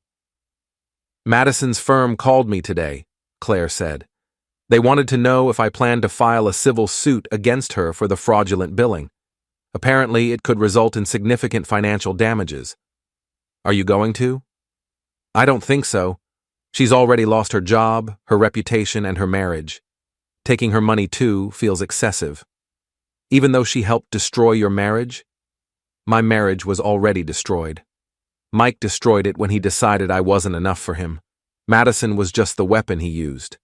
Speaker 1: "Madison's firm called me today," Claire said. "They wanted to know if I planned to file a civil suit against her for the fraudulent billing. Apparently, it could result in significant financial damages. Are you going to?" "I don't think so. She's already lost her job, her reputation, and her marriage. Taking her money too feels excessive. Even though she helped destroy your marriage?" "My marriage was already destroyed. Mike destroyed it when he decided I wasn't enough for him. Madison was just the weapon he used."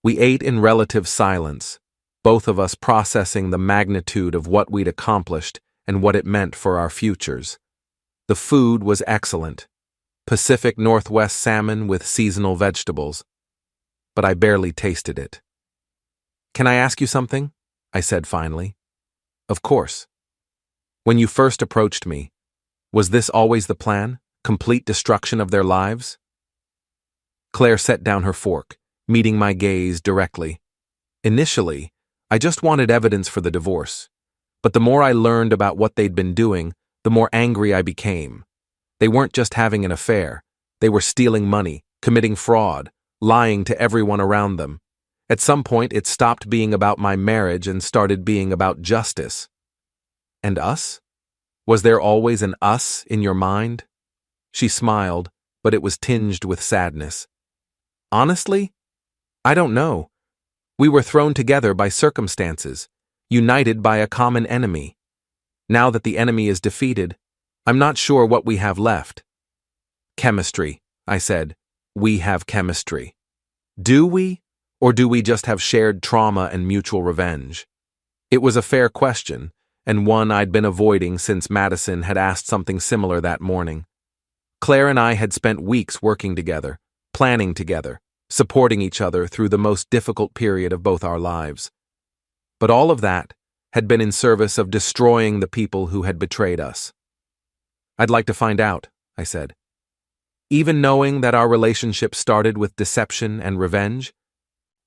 Speaker 1: We ate in relative silence, both of us processing the magnitude of what we'd accomplished and what it meant for our futures. The food was excellent. Pacific Northwest salmon with seasonal vegetables. But I barely tasted it. "Can I ask you something?" I said finally. "Of course." "When you first approached me, was this always the plan? Complete destruction of their lives?" Claire set down her fork, meeting my gaze directly. "Initially, I just wanted evidence for the divorce. But the more I learned about what they'd been doing, the more angry I became. They weren't just having an affair. They were stealing money, committing fraud, lying to everyone around them. At some point, it stopped being about my marriage and started being about justice." "And us? Was there always an us in your mind?" She smiled, but it was tinged with sadness. "Honestly, I don't know. We were thrown together by circumstances, united by a common enemy. Now that the enemy is defeated, I'm not sure what we have left." "Chemistry," I said. "We have chemistry." "Do we? Or do we just have shared trauma and mutual revenge?" It was a fair question, and one I'd been avoiding since Madison had asked something similar that morning. Claire and I had spent weeks working together, planning together, supporting each other through the most difficult period of both our lives. But all of that, had been in service of destroying the people who had betrayed us. I'd like to find out, I said. Even knowing that our relationship started with deception and revenge?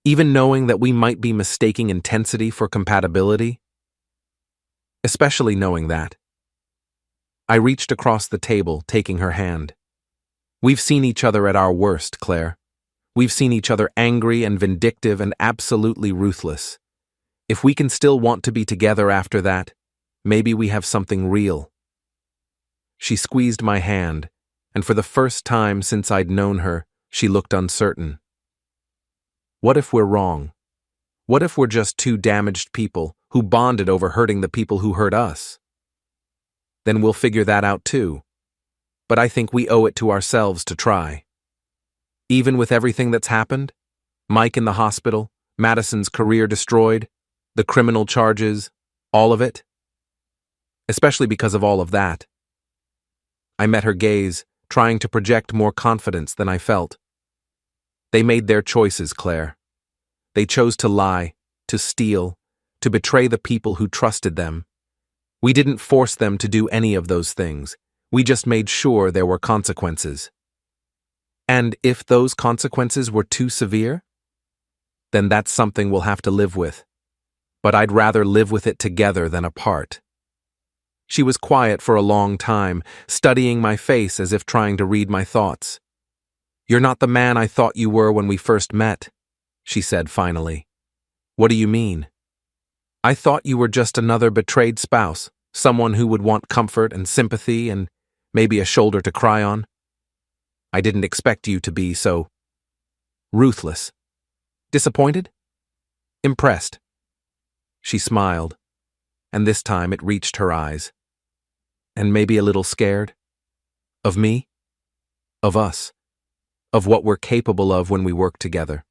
Speaker 1: Even knowing that we might be mistaking intensity for compatibility? Especially knowing that. I reached across the table, taking her hand. We've seen each other at our worst, Claire. We've seen each other angry and vindictive and absolutely ruthless. If we can still want to be together after that, maybe we have something real. She squeezed my hand, and for the first time since I'd known her, she looked uncertain. What if we're wrong? What if we're just two damaged people who bonded over hurting the people who hurt us? Then we'll figure that out too. But I think we owe it to ourselves to try. Even with everything that's happened, Mike in the hospital, Madison's career destroyed, the criminal charges, all of it. Especially because of all of that. I met her gaze, trying to project more confidence than I felt. They made their choices, Claire. They chose to lie, to steal, to betray the people who trusted them. We didn't force them to do any of those things. We just made sure there were consequences. And if those consequences were too severe, then that's something we'll have to live with. But I'd rather live with it together than apart. She was quiet for a long time, studying my face as if trying to read my thoughts. "You're not the man I thought you were when we first met," she said finally. "What do you mean?" "I thought you were just another betrayed spouse, someone who would want comfort and sympathy and maybe a shoulder to cry on. I didn't expect you to be so ruthless. Disappointed? Impressed." She smiled, and this time it reached her eyes. "And maybe a little scared? Of me? Of us? Of what we're capable of when we work together."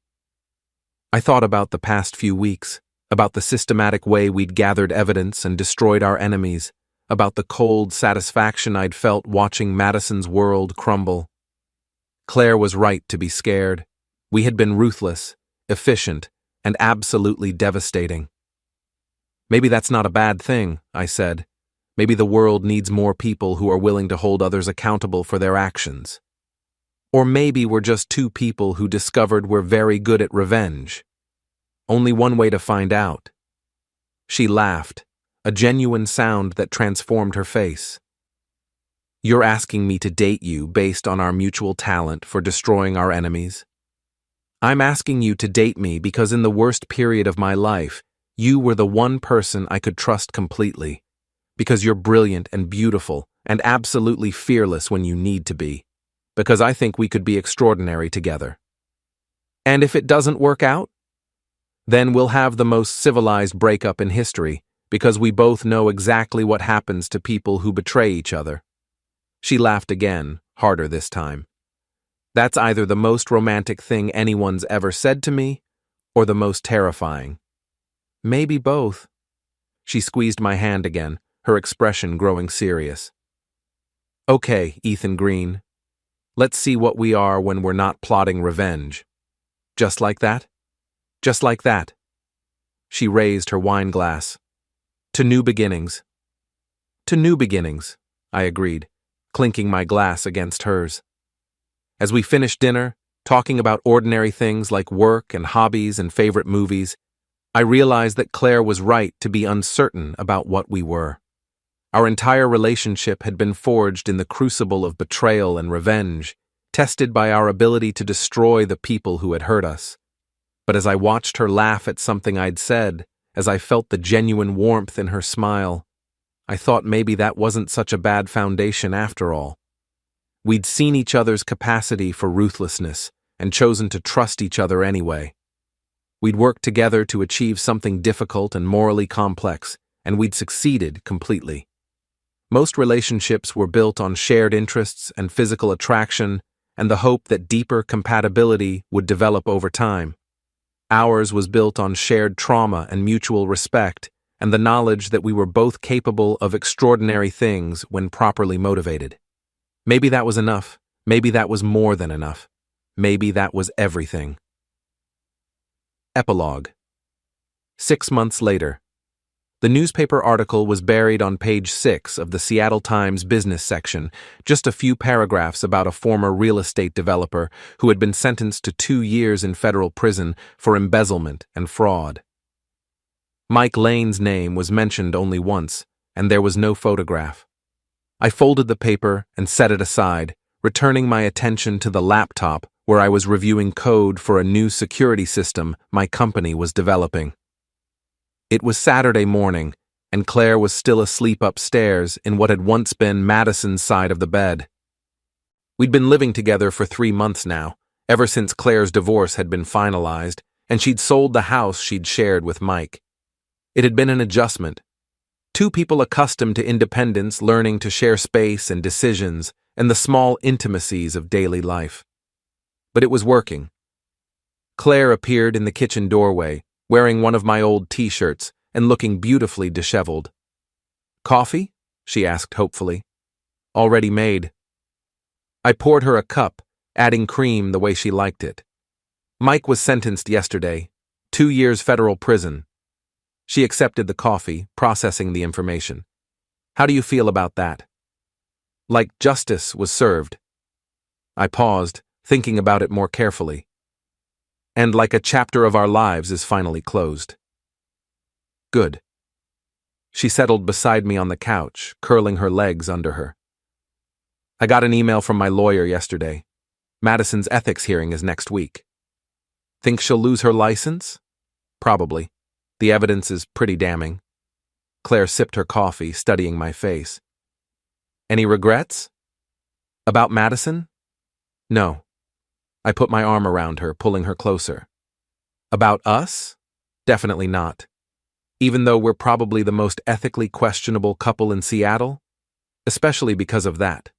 Speaker 1: I thought about the past few weeks, about the systematic way we'd gathered evidence and destroyed our enemies, about the cold satisfaction I'd felt watching Madison's world crumble. Claire was right to be scared. We had been ruthless, efficient, and absolutely devastating. "Maybe that's not a bad thing," I said. "Maybe the world needs more people who are willing to hold others accountable for their actions. Or maybe we're just two people who discovered we're very good at revenge. Only one way to find out." She laughed, a genuine sound that transformed her face. "You're asking me to date you based on our mutual talent for destroying our enemies? I'm asking you to date me because in the worst period of my life, you were the one person I could trust completely. Because you're brilliant and beautiful and absolutely fearless when you need to be. Because I think we could be extraordinary together. And if it doesn't work out? Then we'll have the most civilized breakup in history because we both know exactly what happens to people who betray each other." She laughed again, harder this time. "That's either the most romantic thing anyone's ever said to me or the most terrifying." "Maybe both." She squeezed my hand again, her expression growing serious. "Okay, Ethan Green. Let's see what we are when we're not plotting revenge. Just like that? Just like that." She raised her wine glass. "To new beginnings." "To new beginnings," I agreed, clinking my glass against hers. As we finished dinner, talking about ordinary things like work and hobbies and favorite movies, I realized that Claire was right to be uncertain about what we were. Our entire relationship had been forged in the crucible of betrayal and revenge, tested by our ability to destroy the people who had hurt us. But as I watched her laugh at something I'd said, as I felt the genuine warmth in her smile, I thought maybe that wasn't such a bad foundation after all. We'd seen each other's capacity for ruthlessness and chosen to trust each other anyway. We'd worked together to achieve something difficult and morally complex, and we'd succeeded completely. Most relationships were built on shared interests and physical attraction and the hope that deeper compatibility would develop over time. Ours was built on shared trauma and mutual respect and the knowledge that we were both capable of extraordinary things when properly motivated. Maybe that was enough. Maybe that was more than enough. Maybe that was everything. Epilogue. 6 months later. The newspaper article was buried on page 6 of the Seattle Times business section, just a few paragraphs about a former real estate developer who had been sentenced to 2 years in federal prison for embezzlement and fraud. Mike Lane's name was mentioned only once, and there was no photograph. I folded the paper and set it aside, returning my attention to the laptop where I was reviewing code for a new security system my company was developing. It was Saturday morning, and Claire was still asleep upstairs in what had once been Madison's side of the bed. We'd been living together for 3 months now, ever since Claire's divorce had been finalized, and she'd sold the house she'd shared with Mike. It had been an adjustment. 2 people accustomed to independence learning to share space and decisions and the small intimacies of daily life. But it was working. Claire appeared in the kitchen doorway, wearing one of my old t-shirts and looking beautifully disheveled. "Coffee?" she asked hopefully. "Already made." I poured her a cup, adding cream the way she liked it. Mike was sentenced yesterday, 2 years federal prison. She accepted the coffee, processing the information. "How do you feel about that?" "Like justice was served." I paused, thinking about it more carefully. "And like a chapter of our lives is finally closed." "Good." She settled beside me on the couch, curling her legs under her. "I got an email from my lawyer yesterday. Madison's ethics hearing is next week." "Think she'll lose her license?" "Probably. The evidence is pretty damning." Claire sipped her coffee, studying my face. "Any regrets?" "About Madison?" "No." I put my arm around her, pulling her closer. "About us? Definitely not. Even though we're probably the most ethically questionable couple in Seattle? Especially because of that."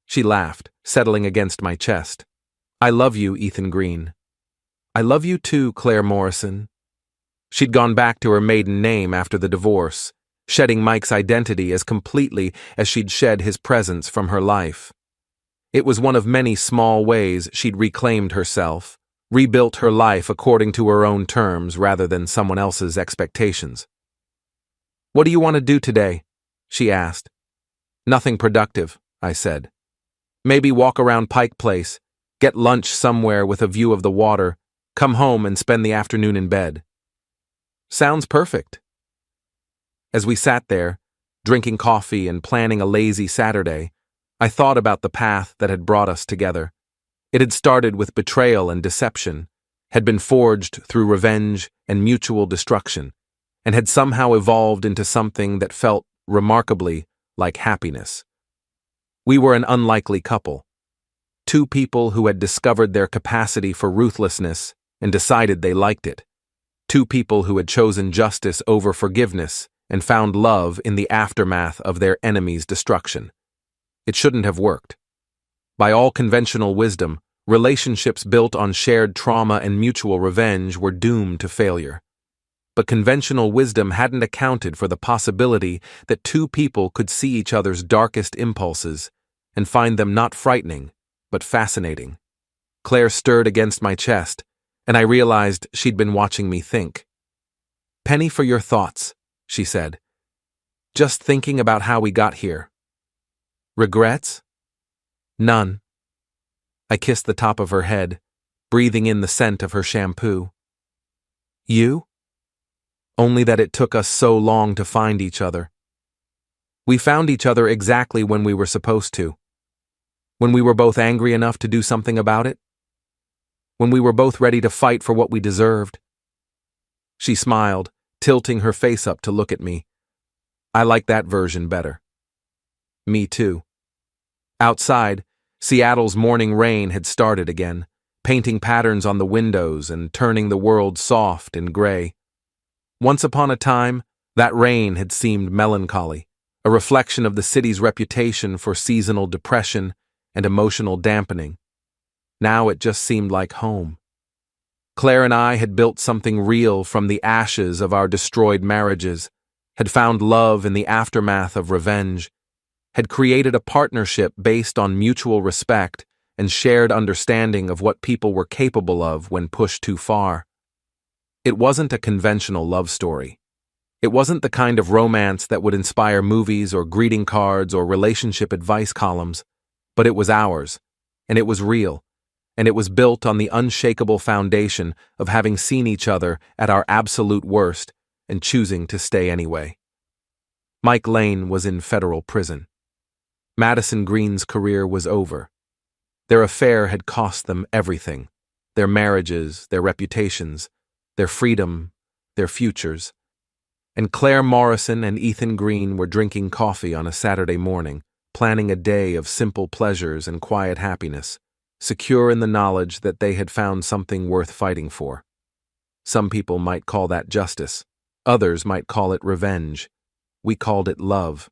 Speaker 1: She laughed, settling against my chest. "I love you, Ethan Green." "I love you too, Claire Morrison." She'd gone back to her maiden name after the divorce, shedding Mike's identity as completely as she'd shed his presence from her life. It was one of many small ways she'd reclaimed herself, rebuilt her life according to her own terms rather than someone else's expectations. "What do you want to do today?" she asked. "Nothing productive," I said. "Maybe walk around Pike Place, get lunch somewhere with a view of the water, come home and spend the afternoon in bed." "Sounds perfect." As we sat there, drinking coffee and planning a lazy Saturday, I thought about the path that had brought us together. It had started with betrayal and deception, had been forged through revenge and mutual destruction, and had somehow evolved into something that felt remarkably like happiness. We were an unlikely couple. 2 people who had discovered their capacity for ruthlessness and decided they liked it. 2 people who had chosen justice over forgiveness and found love in the aftermath of their enemy's destruction. It shouldn't have worked. By all conventional wisdom, relationships built on shared trauma and mutual revenge were doomed to failure. But conventional wisdom hadn't accounted for the possibility that 2 people could see each other's darkest impulses and find them not frightening, but fascinating. Claire stirred against my chest, and I realized she'd been watching me think. "Penny for your thoughts," she said. "Just thinking about how we got here." "Regrets?" "None." I kissed the top of her head, breathing in the scent of her shampoo. "You?" "Only that it took us so long to find each other. We found each other exactly when we were supposed to. When we were both angry enough to do something about it. When we were both ready to fight for what we deserved." She smiled, tilting her face up to look at me. "I like that version better." "Me too." Outside, Seattle's morning rain had started again, painting patterns on the windows and turning the world soft and gray. Once upon a time, that rain had seemed melancholy, a reflection of the city's reputation for seasonal depression and emotional dampening. Now it just seemed like home. Claire and I had built something real from the ashes of our destroyed marriages, had found love in the aftermath of revenge, had created a partnership based on mutual respect and shared understanding of what people were capable of when pushed too far. It wasn't a conventional love story. It wasn't the kind of romance that would inspire movies or greeting cards or relationship advice columns, but it was ours, and it was real, and it was built on the unshakable foundation of having seen each other at our absolute worst and choosing to stay anyway. Mike Lane was in federal prison. Madison Green's career was over. Their affair had cost them everything: their marriages, their reputations, their freedom, their futures. And Claire Morrison and Ethan Green were drinking coffee on a Saturday morning, planning a day of simple pleasures and quiet happiness, secure in the knowledge that they had found something worth fighting for. Some people might call that justice. Others might call it revenge. We called it love.